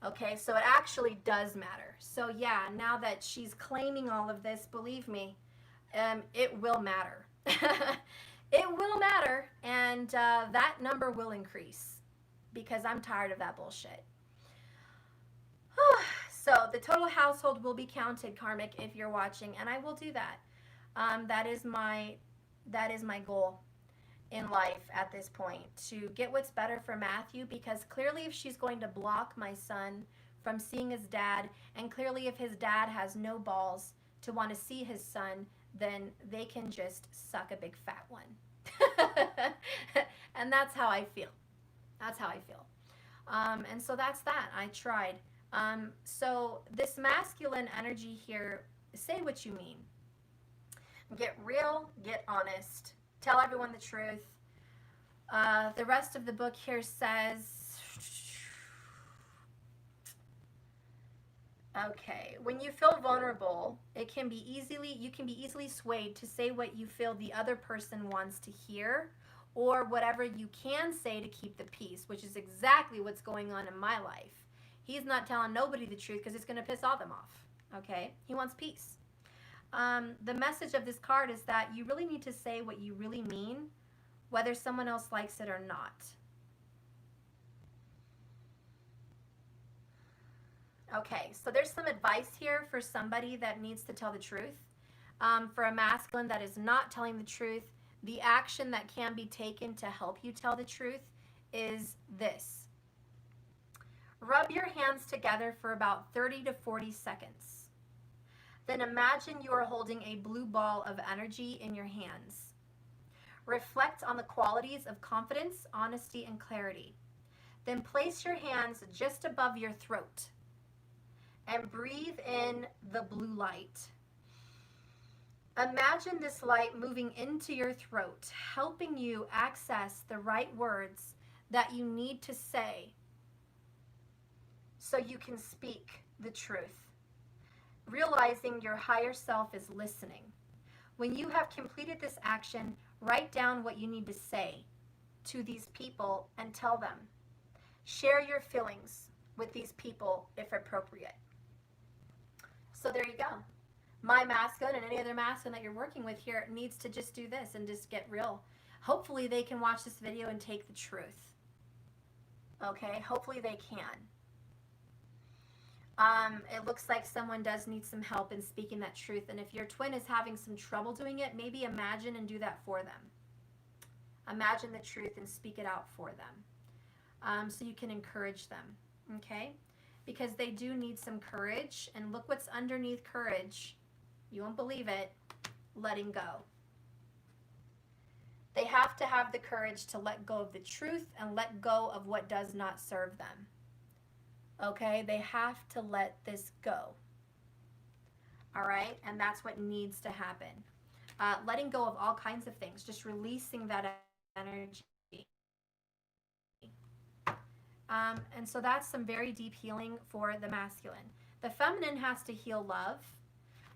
Okay, so it actually does matter. So, yeah, now that she's claiming all of this, believe me, it will matter. It will matter, and that number will increase because I'm tired of that bullshit. So the total household will be counted, Karmic, if you're watching, and I will do that. That is my goal in life at this point, to get what's better for Matthew, because clearly if she's going to block my son from seeing his dad, and clearly if his dad has no balls to want to see his son, then they can just suck a big fat one. And that's how I feel. That's how I feel. And so that's that. I tried. So this masculine energy here, say what you mean. Get real, get honest, tell everyone the truth. The rest of the book here says, okay, when you feel vulnerable, you can be easily swayed to say what you feel the other person wants to hear, or whatever you can say to keep the peace, which is exactly what's going on in my life. He's not telling nobody the truth because it's going to piss all them off. Okay? He wants peace. The message of this card is that you really need to say what you really mean, whether someone else likes it or not. Okay, so there's some advice here for somebody that needs to tell the truth. For a masculine that is not telling the truth, the action that can be taken to help you tell the truth is this. Rub your hands together for about 30 to 40 seconds. Then imagine you are holding a blue ball of energy in your hands. Reflect on the qualities of confidence, honesty, and clarity. Then place your hands just above your throat and breathe in the blue light. Imagine this light moving into your throat, helping you access the right words that you need to say so you can speak the truth, realizing your higher self is listening. When you have completed this action, write down what you need to say to these people and tell them. Share your feelings with these people if appropriate. So there you go. My masculine and any other masculine that you're working with here needs to just do this and just get real. Hopefully they can watch this video and take the truth. Okay, hopefully they can. It looks like someone does need some help in speaking that truth, and if your twin is having some trouble doing it, maybe imagine and do that for them. Imagine the truth and speak it out for them, so you can encourage them, okay? Because they do need some courage, and look what's underneath courage. You won't believe it. Letting go. They have to have the courage to let go of the truth and let go of what does not serve them. Okay, they have to let this go. All right, and that's what needs to happen. Letting go of all kinds of things, just releasing that energy. And so that's some very deep healing for the masculine. The feminine has to heal love,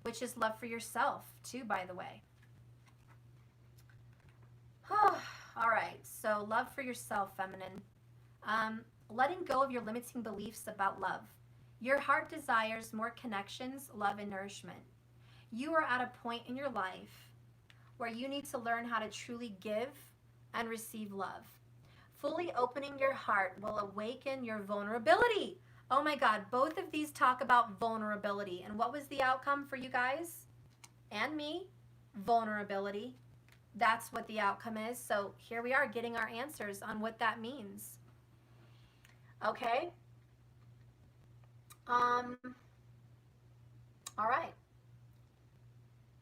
which is love for yourself too, by the way. All right, so love for yourself, feminine. Letting go of your limiting beliefs about love. Your heart desires more connections, love, and nourishment. You are at a point in your life where you need to learn how to truly give and receive love. Fully opening your heart will awaken your vulnerability. Oh my God, both of these talk about vulnerability. And what was the outcome for you guys and me? Vulnerability. That's what the outcome is. So here we are getting our answers on what that means. Okay. All right.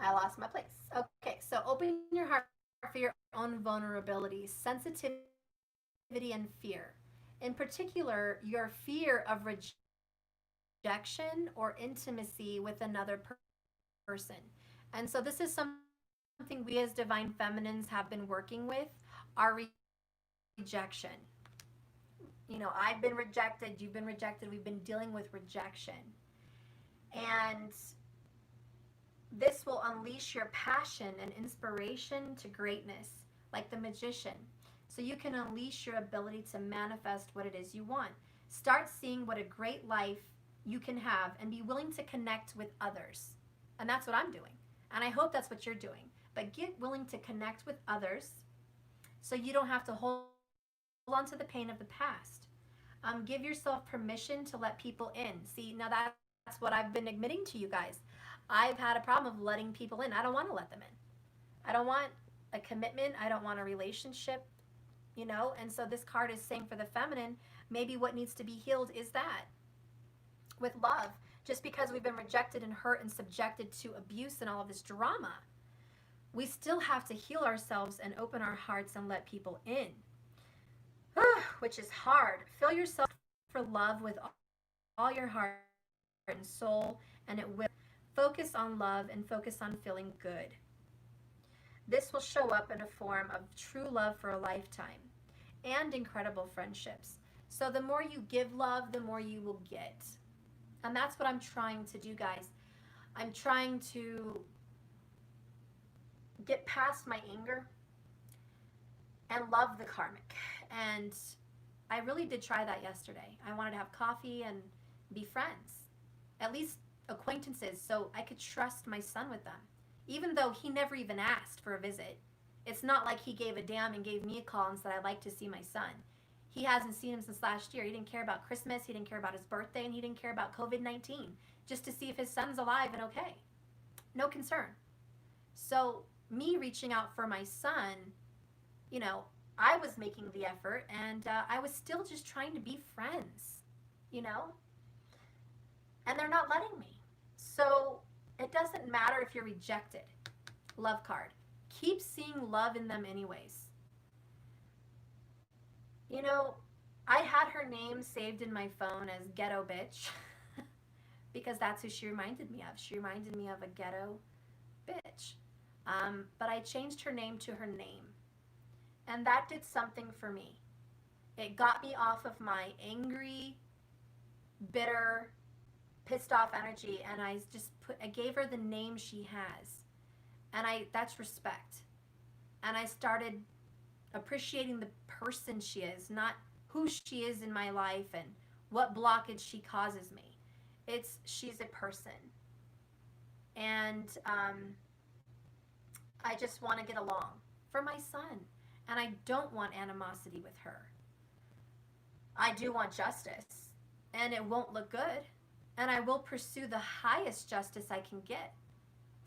I lost my place. Okay, so open your heart for your own vulnerabilities, sensitivity, and fear. In particular, your fear of rejection rejection or intimacy with another person. And so this is something we as divine feminines have been working with, our rejection. You know, I've been rejected, you've been rejected, we've been dealing with rejection. And this will unleash your passion and inspiration to greatness, like the magician. So you can unleash your ability to manifest what it is you want. Start seeing what a great life you can have and be willing to connect with others. And that's what I'm doing. And I hope that's what you're doing. But get willing to connect with others so you don't have to hold on to the pain of the past. Give yourself permission to let people in. See, now that's what I've been admitting to you guys. I've had a problem of letting people in. I don't want to let them in. I don't want a commitment. I don't want a relationship, you know? And so this card is saying for the feminine, maybe what needs to be healed is that. With love, just because we've been rejected and hurt and subjected to abuse and all of this drama, we still have to heal ourselves and open our hearts and let people in, which is hard. Fill yourself for love with all your heart and soul, and it will. Focus on love and focus on feeling good. This will show up in a form of true love for a lifetime and incredible friendships. So the more you give love, the more you will get. And that's what I'm trying to do, guys. I'm trying to get past my anger and love the karmic. And I really did try that yesterday. I wanted to have coffee and be friends, at least acquaintances, so I could trust my son with them. Even though he never even asked for a visit. It's not like he gave a damn and gave me a call and said, I'd like to see my son. He hasn't seen him since last year. He didn't care about Christmas, he didn't care about his birthday, and he didn't care about COVID-19, just to see if his son's alive and okay. No concern. So me reaching out for my son, you know, I was making the effort, and I was still just trying to be friends, you know? And they're not letting me. So it doesn't matter if you're rejected. Love card. Keep seeing love in them anyways. You know, I had her name saved in my phone as Ghetto Bitch because that's who she reminded me of. She reminded me of a ghetto bitch. But I changed her name to her name. And that did something for me. It got me off of my angry, bitter, pissed off energy, and I gave her the name she has. And that's respect. And I started appreciating the person she is, not who she is in my life and what blockage she causes me. She's a person. And I just want to get along for my son. And I don't want animosity with her. I do want justice. And it won't look good. And I will pursue the highest justice I can get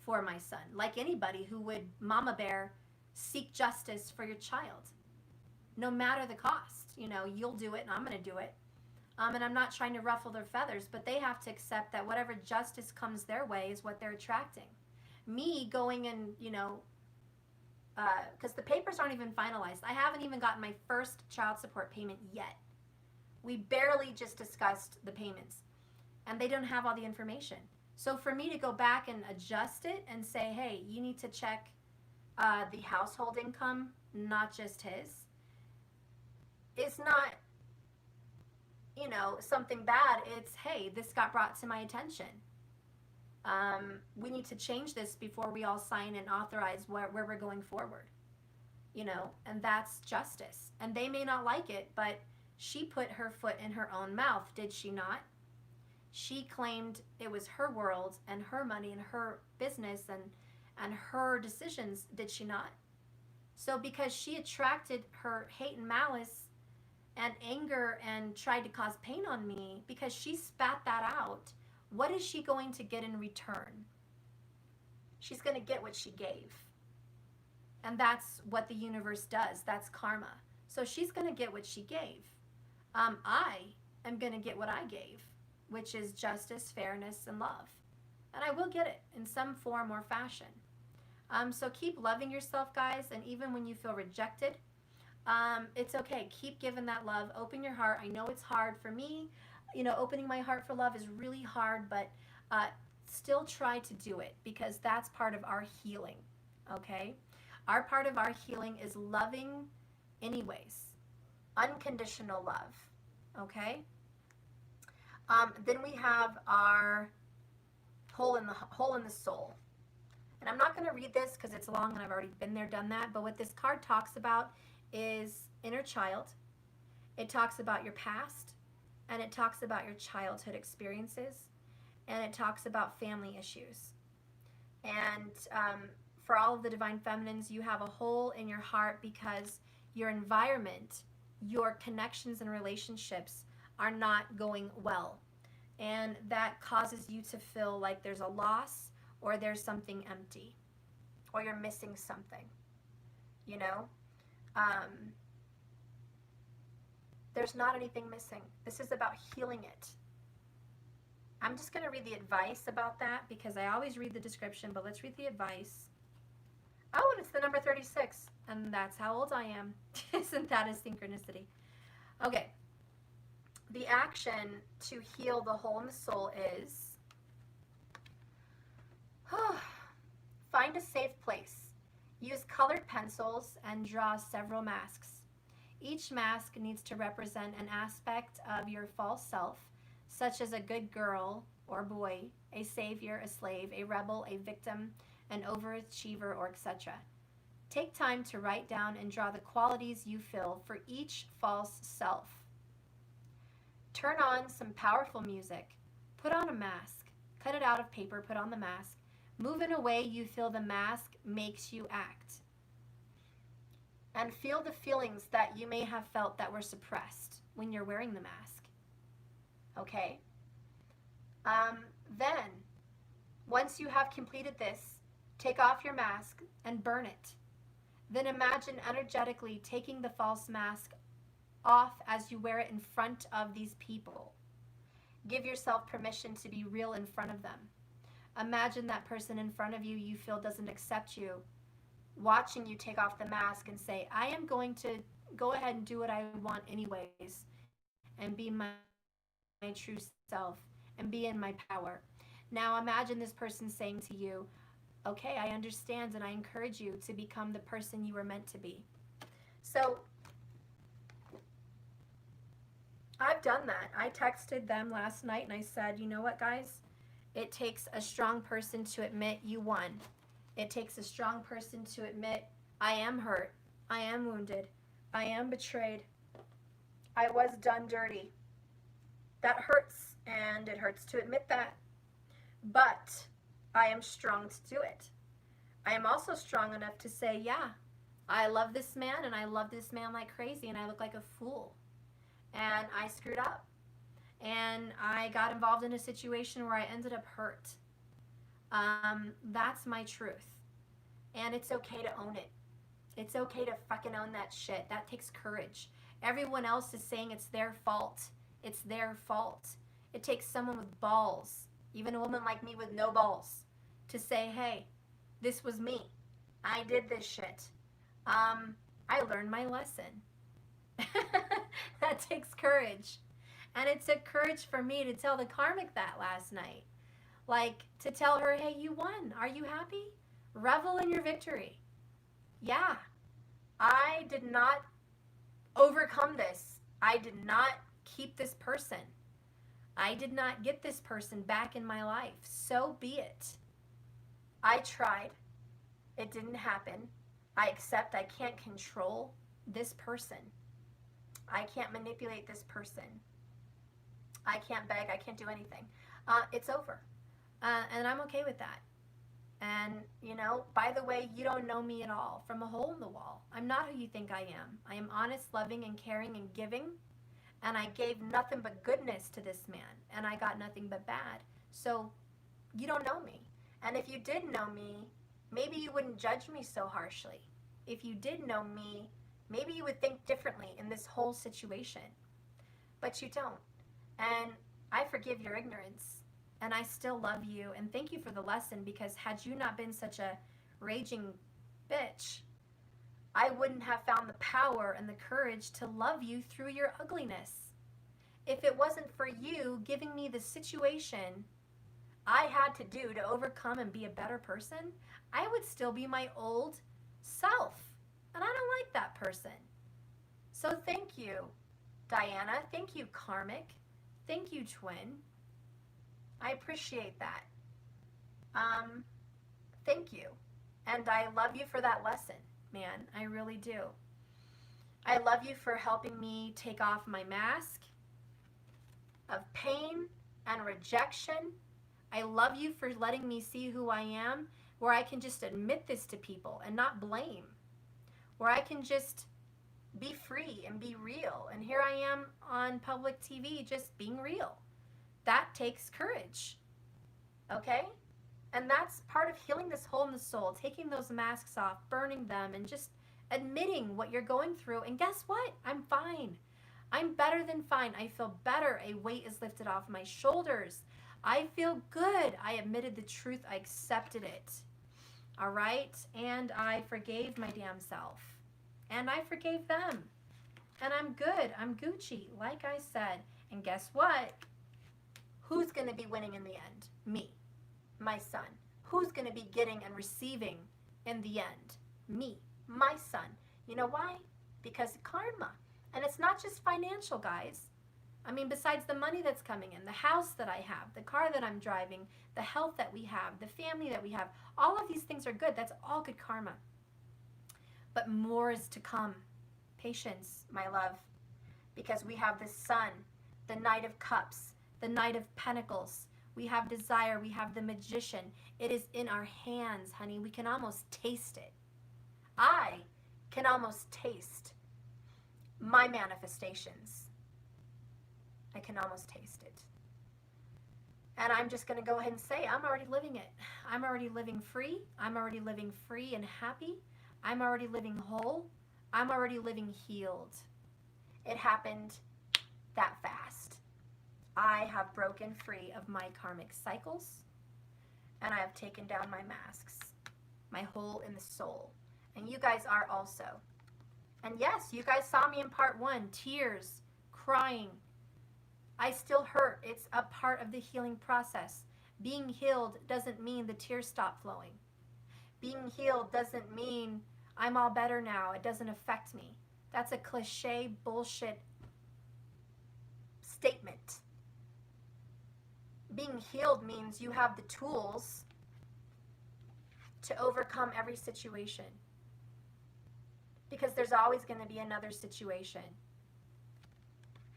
for my son. Like anybody who would, mama bear, seek justice for your child. No matter the cost. You know, you'll do it and I'm going to do it. And I'm not trying to ruffle their feathers, but they have to accept that whatever justice comes their way is what they're attracting. Me going and, you know, because the papers aren't even finalized. I haven't even gotten my first child support payment yet. We barely just discussed the payments. And they don't have all the information. So for me to go back and adjust it and say, hey, you need to check the household income, not just his, it's not, you know, something bad. It's, hey, this got brought to my attention. We need to change this before we all sign and authorize where we're going forward. You know, and that's justice. And they may not like it, but she put her foot in her own mouth, did she not? She claimed it was her world and her money and her business and her decisions, did she not? So because she attracted her hate and malice and anger and tried to cause pain on me, because she spat that out, what is she going to get in return? She's going to get what she gave. And that's what the universe does. That's karma. So she's going to get what she gave. I am going to get what I gave, which is justice, fairness, and love. And I will get it in some form or fashion. So keep loving yourself, guys. And even when you feel rejected, it's okay. Keep giving that love. Open your heart. I know it's hard for me. opening my heart for love is really hard, but still try to do it because that's part of our healing, okay? Our part of our healing is loving anyways. Unconditional love, okay? Then we have our hole in the soul. And I'm not going to read this because it's long and I've already been there, done that. But what this card talks about is inner child. It talks about your past, and it talks about your childhood experiences, and it talks about family issues. And for all of the divine feminines, you have a hole in your heart because your environment, your connections and relationships are not going well. And that causes you to feel like there's a loss, or there's something empty, or you're missing something, there's not anything missing. This is about healing it. I'm just going to read the advice about that because I always read the description, but let's read the advice. Oh, and it's the number 36, and that's how old I am. Isn't that a synchronicity? Okay. The action to heal the hole in the soul is find a safe place. Use colored pencils and draw several masks. Each mask needs to represent an aspect of your false self, such as a good girl or boy, a savior, a slave, a rebel, a victim, an overachiever, or etc. Take time to write down and draw the qualities you feel for each false self. Turn on some powerful music. Put on a mask. Cut it out of paper, put on the mask. Move in a way you feel the mask makes you act. And feel the feelings that you may have felt that were suppressed when you're wearing the mask. Okay? Then, once you have completed this, take off your mask and burn it. Then imagine energetically taking the false mask off as you wear it in front of these people. Give yourself permission to be real in front of them. Imagine that person in front of you you feel doesn't accept you, watching you take off the mask and say, I am going to go ahead and do what I want anyways and be my true self and be in my power. Now imagine this person saying to you, okay, I understand and I encourage you to become the person you were meant to be. So I've done that. I texted them last night and I said, you know what, guys? It takes a strong person to admit you won. It takes a strong person to admit, I am hurt. I am wounded. I am betrayed. I was done dirty. That hurts, and it hurts to admit that. But I am strong to do it. I am also strong enough to say, yeah, I love this man, and I love this man like crazy, and I look like a fool. And I screwed up. And I got involved in a situation where I ended up hurt. That's my truth. And it's okay to own it. It's okay to fucking own that shit. That takes courage. Everyone else is saying it's their fault. It's their fault. It takes someone with balls, even a woman like me with no balls, to say, hey, this was me. I did this shit. I learned my lesson. That takes courage. And it took courage for me to tell the Karmic that last night. Like, to tell her, hey, you won. Are you happy? Revel in your victory. Yeah. I did not overcome this. I did not keep this person. I did not get this person back in my life. So be it. I tried. It didn't happen. I accept I can't control this person. I can't manipulate this person. I can't beg. I can't do anything. It's over. And I'm okay with that. And, you know, by the way, you don't know me at all from a hole in the wall. I'm not who you think I am. I am honest, loving, and caring and giving. And I gave nothing but goodness to this man. And I got nothing but bad. So you don't know me. And if you did know me, maybe you wouldn't judge me so harshly. If you did know me, maybe you would think differently in this whole situation. But you don't. And I forgive your ignorance. And I still love you. And thank you for the lesson, because had you not been such a raging bitch, I wouldn't have found the power and the courage to love you through your ugliness. if it wasn't for you giving me the situation I had to do to overcome and be a better person, I would still be my old self. And I don't like that person. So thank you, Diana. Thank you, Karmic. Thank you, Twin. I appreciate that. Thank you. And I love you for that lesson, man. I really do. I love you for helping me take off my mask of pain and rejection. I love you for letting me see who I am, where I can just admit this to people and not blame, where I can just be free and be real. And here I am on public TV just being real. That takes courage, okay? And that's part of healing this hole in the soul, taking those masks off, burning them, and just admitting what you're going through. And guess what? I'm fine. I'm better than fine. I feel better. A weight is lifted off my shoulders. I feel good. I admitted the truth. I accepted it. All right? And I forgave my damn self. And I forgave them. And I'm good. I'm Gucci, like I said. And guess what? Who's going to be winning in the end? Me. My son. Who's going to be getting and receiving in the end? Me. My son. You know why? Because karma. And it's not just financial, guys. I mean, besides the money that's coming in, the house that I have, the car that I'm driving, the health that we have, the family that we have, all of these things are good. That's all good karma. But more is to come. Patience, my love. Because we have the sun, the Knight of Cups, the Knight of Pentacles. We have desire. We have the Magician. It is in our hands, honey. We can almost taste it. I can almost taste my manifestations. I can almost taste it. And I'm just going to go ahead and say, I'm already living it. I'm already living free. I'm already living free and happy. I'm already living whole. I'm already living healed. It happened that fast. I have broken free of my karmic cycles, and I have taken down my masks, my hole in the soul. And you guys are also. And yes, you guys saw me in part 1, tears, crying. I still hurt. It's a part of the healing process. Being healed doesn't mean the tears stop flowing. Being healed doesn't mean I'm all better now. It doesn't affect me. That's a cliche bullshit statement. Being healed means you have the tools to overcome every situation. Because there's always going to be another situation.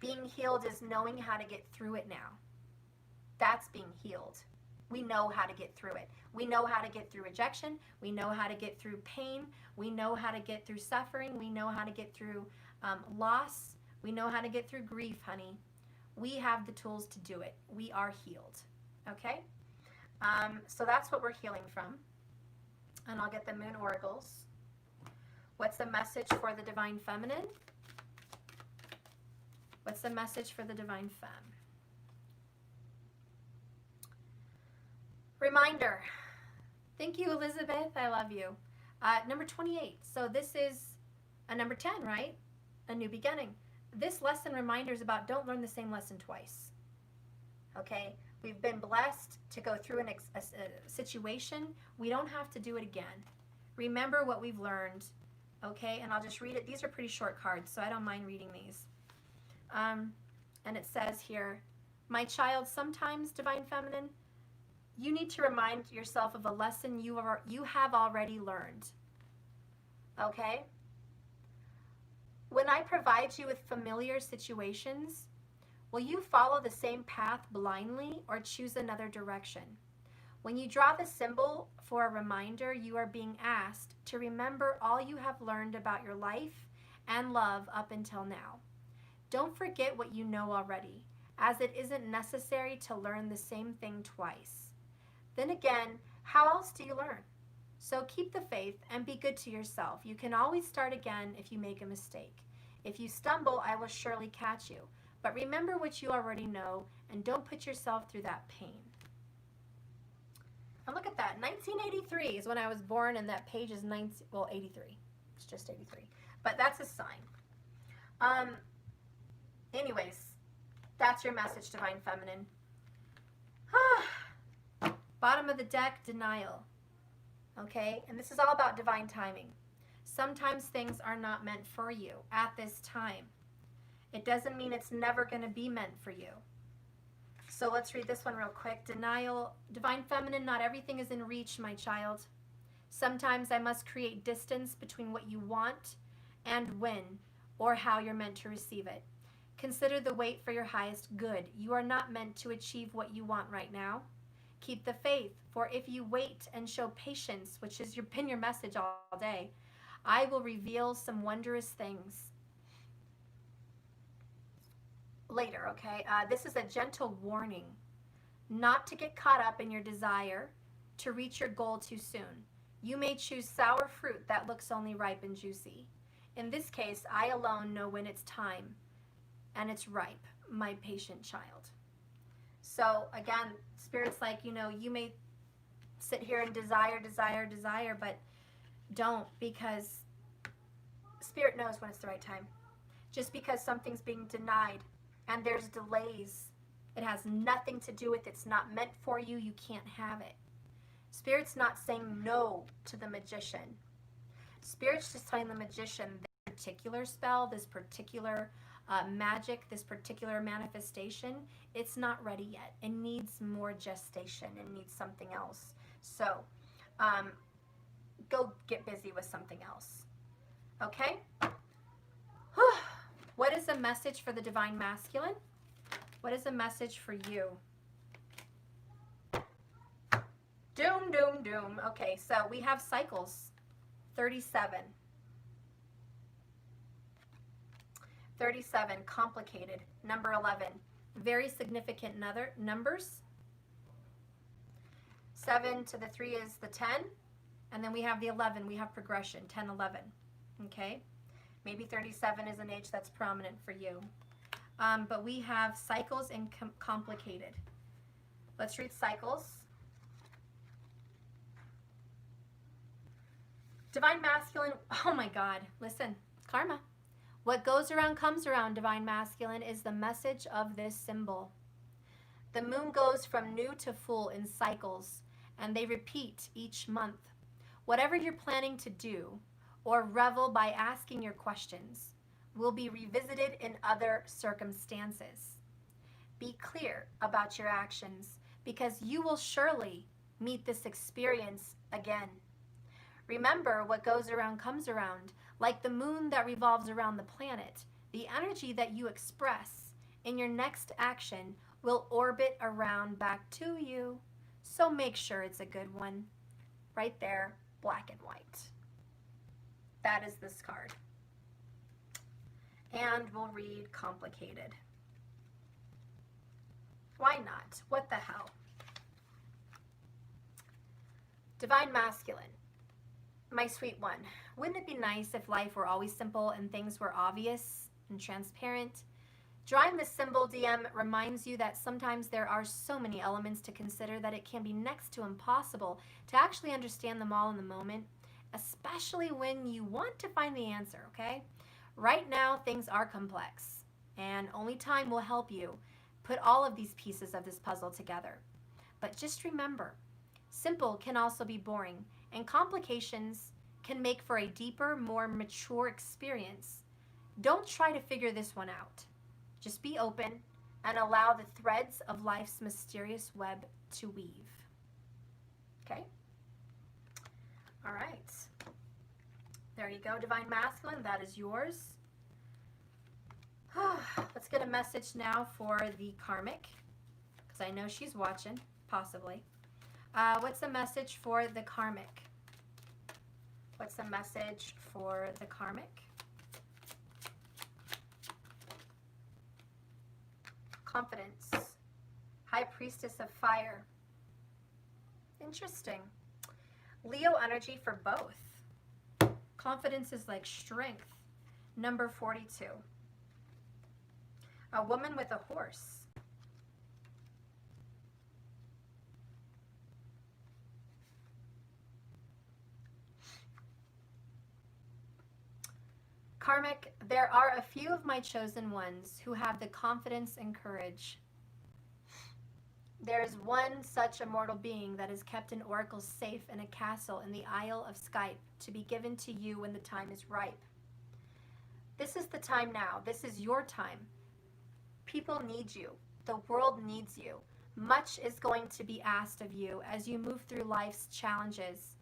Being healed is knowing how to get through it now. That's being healed. We know how to get through it. We know how to get through rejection. We know how to get through pain. We know how to get through suffering. We know how to get through loss. We know how to get through grief, honey. We have the tools to do it. We are healed. Okay? So that's what we're healing from. And I'll get the Moon Oracles. What's the message for the Divine Feminine? What's the message for the Divine Femme? Reminder. Thank you, Elizabeth. I love you. Number 28. So this is a number 10, right? A new beginning. This lesson reminders about don't learn the same lesson twice. Okay? We've been blessed to go through a situation. We don't have to do it again. Remember what we've learned. Okay? And I'll just read it. These are pretty short cards, so I don't mind reading these. And it says here, my child, sometimes, Divine Feminine, you need to remind yourself of a lesson you have already learned. Okay? When I provide you with familiar situations, will you follow the same path blindly or choose another direction? When you draw the symbol for a reminder, you are being asked to remember all you have learned about your life and love up until now. Don't forget what you know already, as it isn't necessary to learn the same thing twice. Then again, how else do you learn? So keep the faith and be good to yourself. You can always start again if you make a mistake. If you stumble, I will surely catch you. But remember what you already know and don't put yourself through that pain. And look at that. 1983 is when I was born, and that page is 83. It's just 83. But that's a sign. Anyways, That's your message, Divine Feminine. Bottom of the deck, denial. Okay? And this is all about divine timing. Sometimes things are not meant for you at this time. It doesn't mean it's never going to be meant for you. So let's read this one real quick. Denial. Divine Feminine, not everything is in reach, my child. Sometimes I must create distance between what you want and when or how you're meant to receive it. Consider the wait for your highest good. You are not meant to achieve what you want right now. Keep the faith, for if you wait and show patience, which has been your message all day, I will reveal some wondrous things later, okay? This is a gentle warning not to get caught up in your desire to reach your goal too soon. You may choose sour fruit that looks only ripe and juicy. In this case, I alone know when it's time and it's ripe, my patient child. So again, Spirit's like, you know, you may sit here and desire, but don't, because Spirit knows when it's the right time. Just because something's being denied and there's delays, it has nothing to do with it's not meant for you, you can't have it. Spirit's not saying no to the magician. Spirit's just telling the magician this particular spell, this particular magic, this particular manifestation, it's not ready yet. It needs more gestation. It needs something else. So go get busy with something else. Okay? What is a message for the Divine Masculine? What is a message for you? Doom, doom, doom. Okay, so we have cycles. 37. 37, complicated. Number 11, very significant numbers. 7 to the 3 is the 10. And then we have the 11. We have progression, 10, 11. Okay? Maybe 37 is an age that's prominent for you. But we have cycles and complicated. Let's read cycles. Divine Masculine, oh my God, listen, karma. What goes around comes around, Divine Masculine, is the message of this symbol. The moon goes from new to full in cycles, and they repeat each month. Whatever you're planning to do, or revel by asking your questions, will be revisited in other circumstances. Be clear about your actions, because you will surely meet this experience again. Remember, what goes around comes around. Like the moon that revolves around the planet, the energy that you express in your next action will orbit around back to you. So make sure it's a good one. Right there, black and white. That is this card. And we'll read complicated. Why not? What the hell? Divine Masculine. My sweet one, wouldn't it be nice if life were always simple and things were obvious and transparent? Drawing the symbol DM reminds you that sometimes there are so many elements to consider that it can be next to impossible to actually understand them all in the moment, especially when you want to find the answer, okay? Right now, things are complex, and only time will help you put all of these pieces of this puzzle together. But just remember, simple can also be boring, and complications can make for a deeper, more mature experience. Don't try to figure this one out. Just be open and allow the threads of life's mysterious web to weave. Okay? All right. There you go, Divine Masculine. That is yours. Let's get a message now for the Karmic, because I know she's watching, possibly. What's the message for the Karmic? What's the message for the Karmic? Confidence. High Priestess of Fire. Interesting. Leo energy for both. Confidence is like strength. Number 42. A woman with a horse. Karmic, there are a few of my chosen ones who have the confidence and courage. There is one such immortal being that has kept an oracle safe in a castle in the Isle of Skype to be given to you when the time is ripe. This is the time now. This is your time. People need you. The world needs you. Much is going to be asked of you as you move through life's challenges.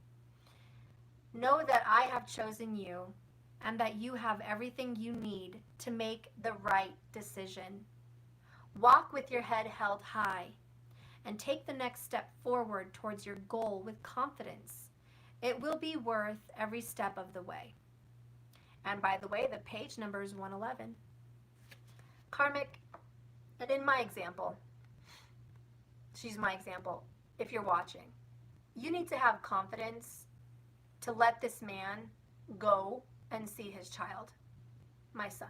Know that I have chosen you and that you have everything you need to make the right decision. Walk with your head held high and take the next step forward towards your goal with confidence. It will be worth every step of the way. And by the way, the page number is 111. Karmic, and in my example, she's my example, if you're watching, you need to have confidence to let this man go and see his child, my son.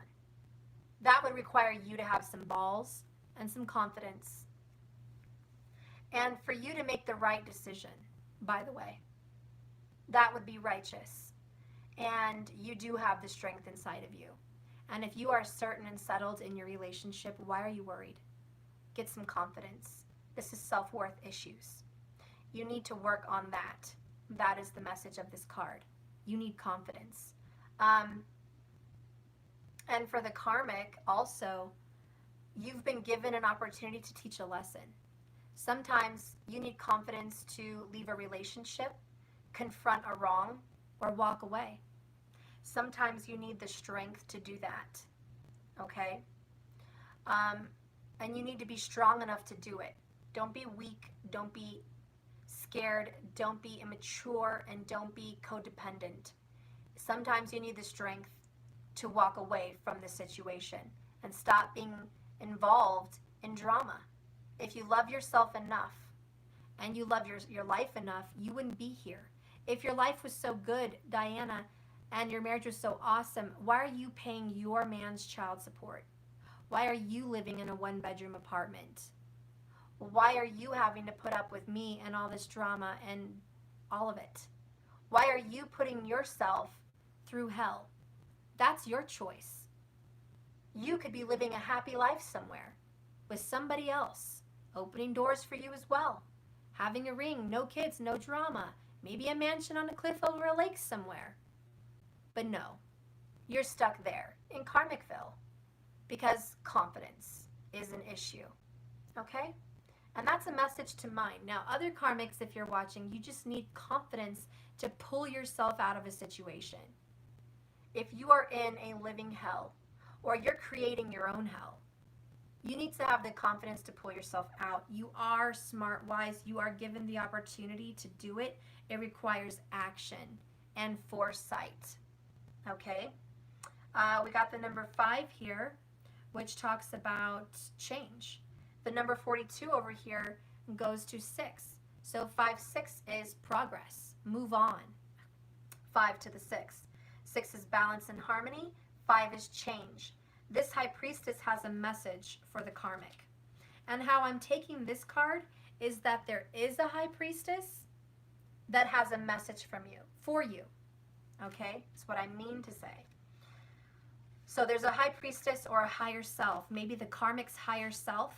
That would require you to have some balls and some confidence. And for you to make the right decision, by the way, that would be righteous. And you do have the strength inside of you. And if you are certain and settled in your relationship, why are you worried? Get some confidence. This is self-worth issues. You need to work on that. That is the message of this card. You need confidence. And for the Karmic, also, you've been given an opportunity to teach a lesson. Sometimes you need confidence to leave a relationship, confront a wrong, or walk away. Sometimes you need the strength to do that, okay? And you need to be strong enough to do it. Don't be weak, don't be scared, don't be immature, and don't be codependent. Sometimes you need the strength to walk away from the situation and stop being involved in drama. If you love yourself enough and you love your life enough, you wouldn't be here. If your life was so good, Diana, and your marriage was so awesome, why are you paying your man's child support? Why are you living in a one-bedroom apartment? Why are you having to put up with me and all this drama and all of it? Why are you putting yourself through hell? That's your choice. You could be living a happy life somewhere with somebody else, opening doors for you as well, having a ring, no kids, no drama, maybe a mansion on a cliff over a lake somewhere. But no, you're stuck there in Karmicville because confidence is an issue, okay? And that's a message to mine. Now, other Karmics, if you're watching, you just need confidence to pull yourself out of a situation. If you are in a living hell or you're creating your own hell, you need to have the confidence to pull yourself out. You are smart, wise. You are given the opportunity to do it. It requires action and foresight. Okay? We got the number 5 here, which talks about change. The number 42 over here goes to 6. So 5, 6 is progress. Move on. 5 to the 6. 6 is balance and harmony. 5 is change. This High Priestess has a message for the Karmic. And how I'm taking this card is that there is a High Priestess that has a message from you, for you. Okay? That's what I mean to say. So there's a High Priestess or a higher self. Maybe the Karmic's higher self.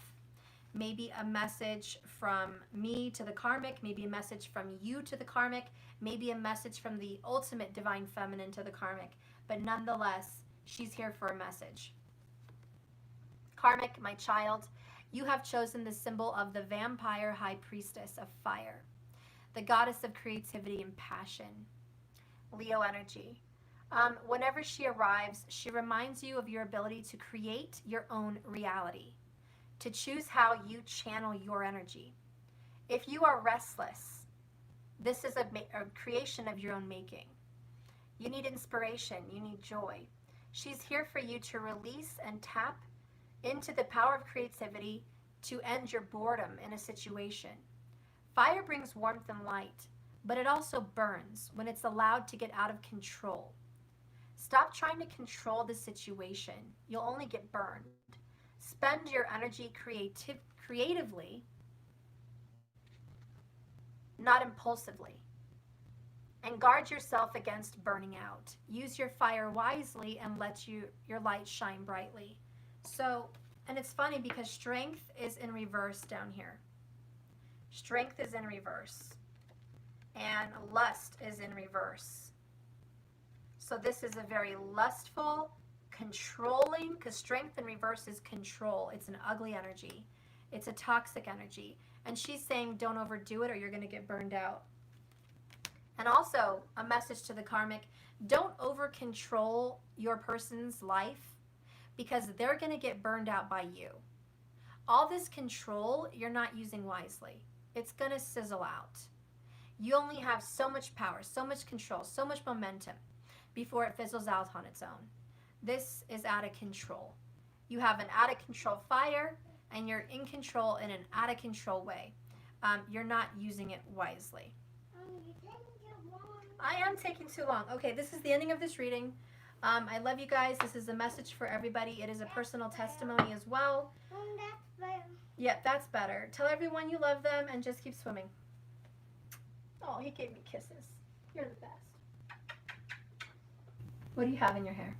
Maybe a message from me to the Karmic. Maybe a message from you to the Karmic. Maybe a message from the ultimate divine feminine to the Karmic. But nonetheless, she's here for a message. Karmic, my child, you have chosen the symbol of the vampire High Priestess of fire, the goddess of creativity and passion. Leo energy. Whenever she arrives, she reminds you of your ability to create your own reality, to choose how you channel your energy. If you are restless, this is a creation of your own making. You need inspiration. You need joy. She's here for you to release and tap into the power of creativity to end your boredom in a situation. Fire brings warmth and light, but it also burns when it's allowed to get out of control. Stop trying to control the situation. You'll only get burned. Spend your energy creatively, not impulsively. And guard yourself against burning out. Use your fire wisely and let your light shine brightly. So, and it's funny because strength is in reverse down here. Strength is in reverse. And lust is in reverse. So this is a very lustful, controlling, because strength in reverse is control. It's an ugly energy. It's a toxic energy. And she's saying don't overdo it or you're going to get burned out. And also a message to the karmic, don't over control your person's life because they're going to get burned out by you. All this control you're not using wisely. It's going to sizzle out. You only have so much power, so much control, so much momentum before it fizzles out on its own. This is out of control. You have an out of control fire and you're in control in an out of control way. You're not using it wisely. I am taking too long. Okay, this is the ending of this reading. I love you guys. This is a message for everybody. It is a personal testimony as well. That's better. Yeah, that's better. Tell everyone you love them and just keep swimming. Oh, he gave me kisses. You're the best. What do you have in your hair?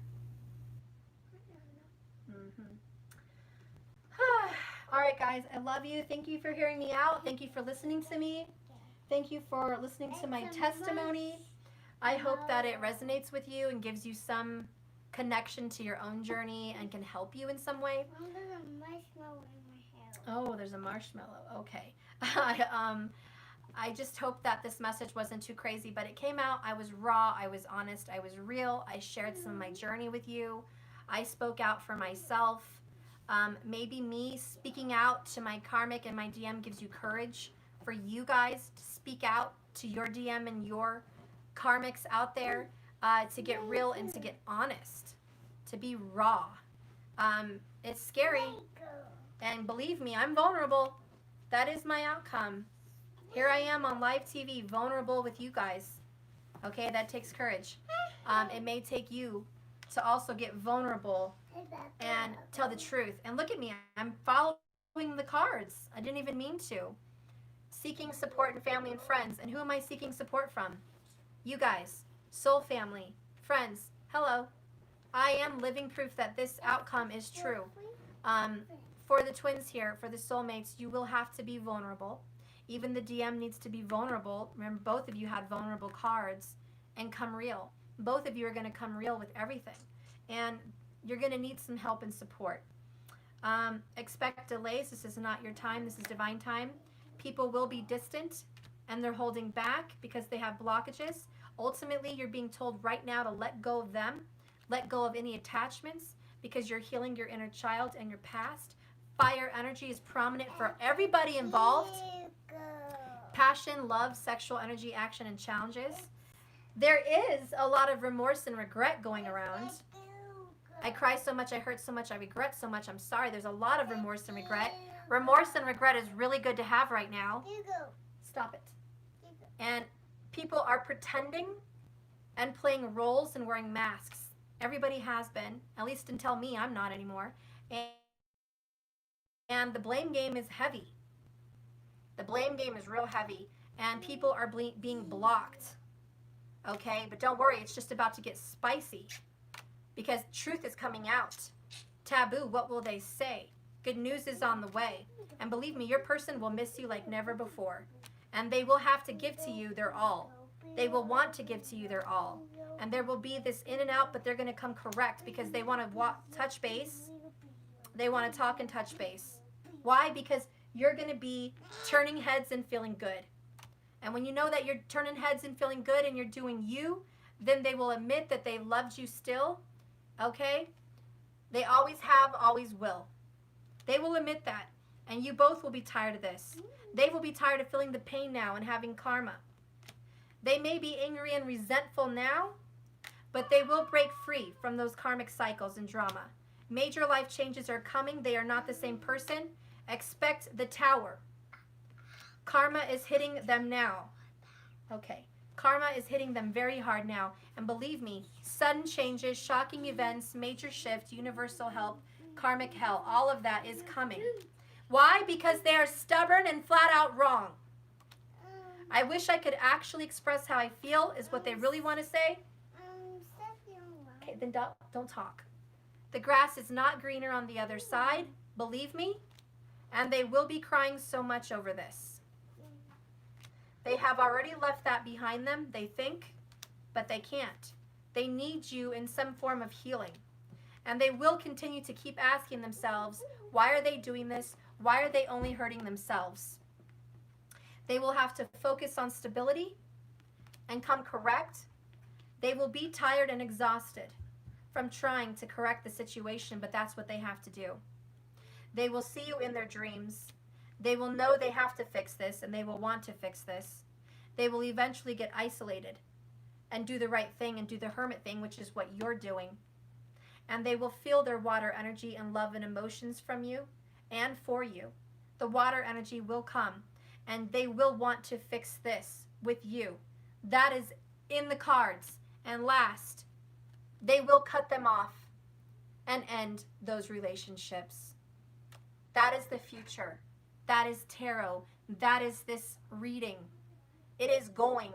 All right, guys, I love you. Thank you for hearing me out. Thank you for listening to me. Thank you for listening to my testimony. I hope that it resonates with you and gives you some connection to your own journey and can help you in some way. There's a marshmallow in my hair. Oh, there's a marshmallow. Okay. I just hope that this message wasn't too crazy, but it came out. I was raw. I was honest. I was real. I shared some of my journey with you. I spoke out for myself. Maybe me speaking out to my karmic and my DM gives you courage for you guys to speak out to your DM and your karmics out there, to get real and to get honest, to be raw. It's scary, and believe me, I'm vulnerable. That is my outcome. Here I am on live TV, vulnerable with you guys. Okay, that takes courage. It may take you to also get vulnerable and tell the truth. And look at me, I'm following the cards. I didn't even mean to. Seeking support in family and friends. And who am I seeking support from? You guys, soul family, friends. Hello. I am living proof that this outcome is true. For the twins here, for the soulmates, you will have to be vulnerable. Even the DM needs to be vulnerable. Remember, both of you had vulnerable cards, and come real. Both of you are going to come real with everything. And you're going to need some help and support. Expect delays. This is not your time. This is divine time. People will be distant and they're holding back because they have blockages. Ultimately, you're being told right now to let go of them. Let go of any attachments because you're healing your inner child and your past. Fire energy is prominent for everybody involved. Passion, love, sexual energy, action, and challenges. There is a lot of remorse and regret going around. I cry so much, I hurt so much, I regret so much, I'm sorry. There's a lot of remorse and regret. Remorse and regret is really good to have right now. Stop it. And people are pretending and playing roles and wearing masks. Everybody has been, at least until me, I'm not anymore. And the blame game is heavy. The blame game is real heavy. And people are being blocked. Okay, but don't worry, it's just about to get spicy. Because truth is coming out. Taboo, what will they say? Good news is on the way. And believe me, your person will miss you like never before. And they will have to give to you their all. They will want to give to you their all. And there will be this in and out, but they're going to come correct because they want to touch base. They want to talk and touch base. Why? Because you're going to be turning heads and feeling good. And when you know that you're turning heads and feeling good and you're doing you, then they will admit that they loved you still. Okay? They always have, always will. They will admit that. And you both will be tired of this. They will be tired of feeling the pain now and having karma. They may be angry and resentful now, but they will break free from those karmic cycles and drama. Major life changes are coming. They are not the same person. Expect the tower. Karma is hitting them now. Okay. Karma is hitting them very hard now. And believe me, sudden changes, shocking events, major shift, universal help, karmic hell, all of that is coming. Why? Because they are stubborn and flat out wrong. I wish I could actually express how I feel is what they really want to say. Okay, then don't talk. The grass is not greener on the other side, believe me, and they will be crying so much over this. They have already left that behind them, they think, but they can't. They need you in some form of healing. And they will continue to keep asking themselves, why are they doing this? Why are they only hurting themselves? They will have to focus on stability and come correct. They will be tired and exhausted from trying to correct the situation, but that's what they have to do. They will see you in their dreams. They will know they have to fix this, and they will want to fix this. They will eventually get isolated and do the right thing and do the hermit thing, which is what you're doing. And they will feel their water energy and love and emotions from you and for you. The water energy will come, and they will want to fix this with you. That is in the cards. And last, they will cut them off and end those relationships. That is the future. That is tarot. That is this reading. It is going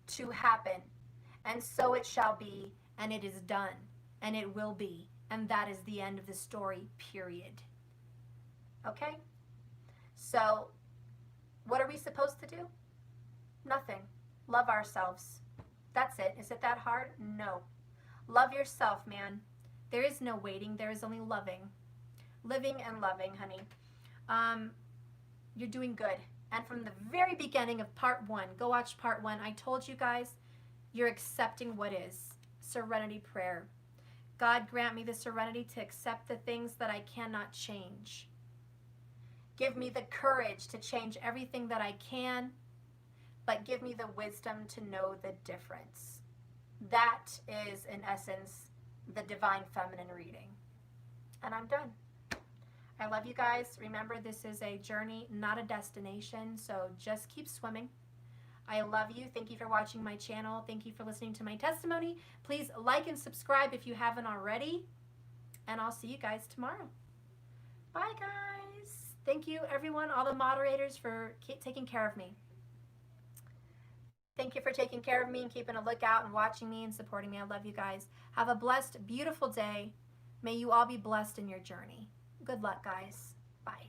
to happen. And so it shall be, and it is done, and it will be. And that is the end of the story, period. Okay? So, what are we supposed to do? Nothing. Love ourselves. That's it. Is it that hard? No. Love yourself, man. There is no waiting. There is only loving. Living and loving, honey. You're doing good. And from the very beginning of part 1, go watch part 1. I told you guys, you're accepting what is. Serenity prayer. God, grant me the serenity to accept the things that I cannot change. Give me the courage to change everything that I can, but give me the wisdom to know the difference. That is, in essence, the Divine Feminine reading. And I'm done. I love you guys. Remember, this is a journey, not a destination, so just keep swimming. I love you. Thank you for watching my channel. Thank you for listening to my testimony. Please like and subscribe if you haven't already. And I'll see you guys tomorrow. Bye, guys. Thank you, everyone, all the moderators, for taking care of me. Thank you for taking care of me and keeping a lookout and watching me and supporting me. I love you guys. Have a blessed, beautiful day. May you all be blessed in your journey. Good luck, guys. Bye.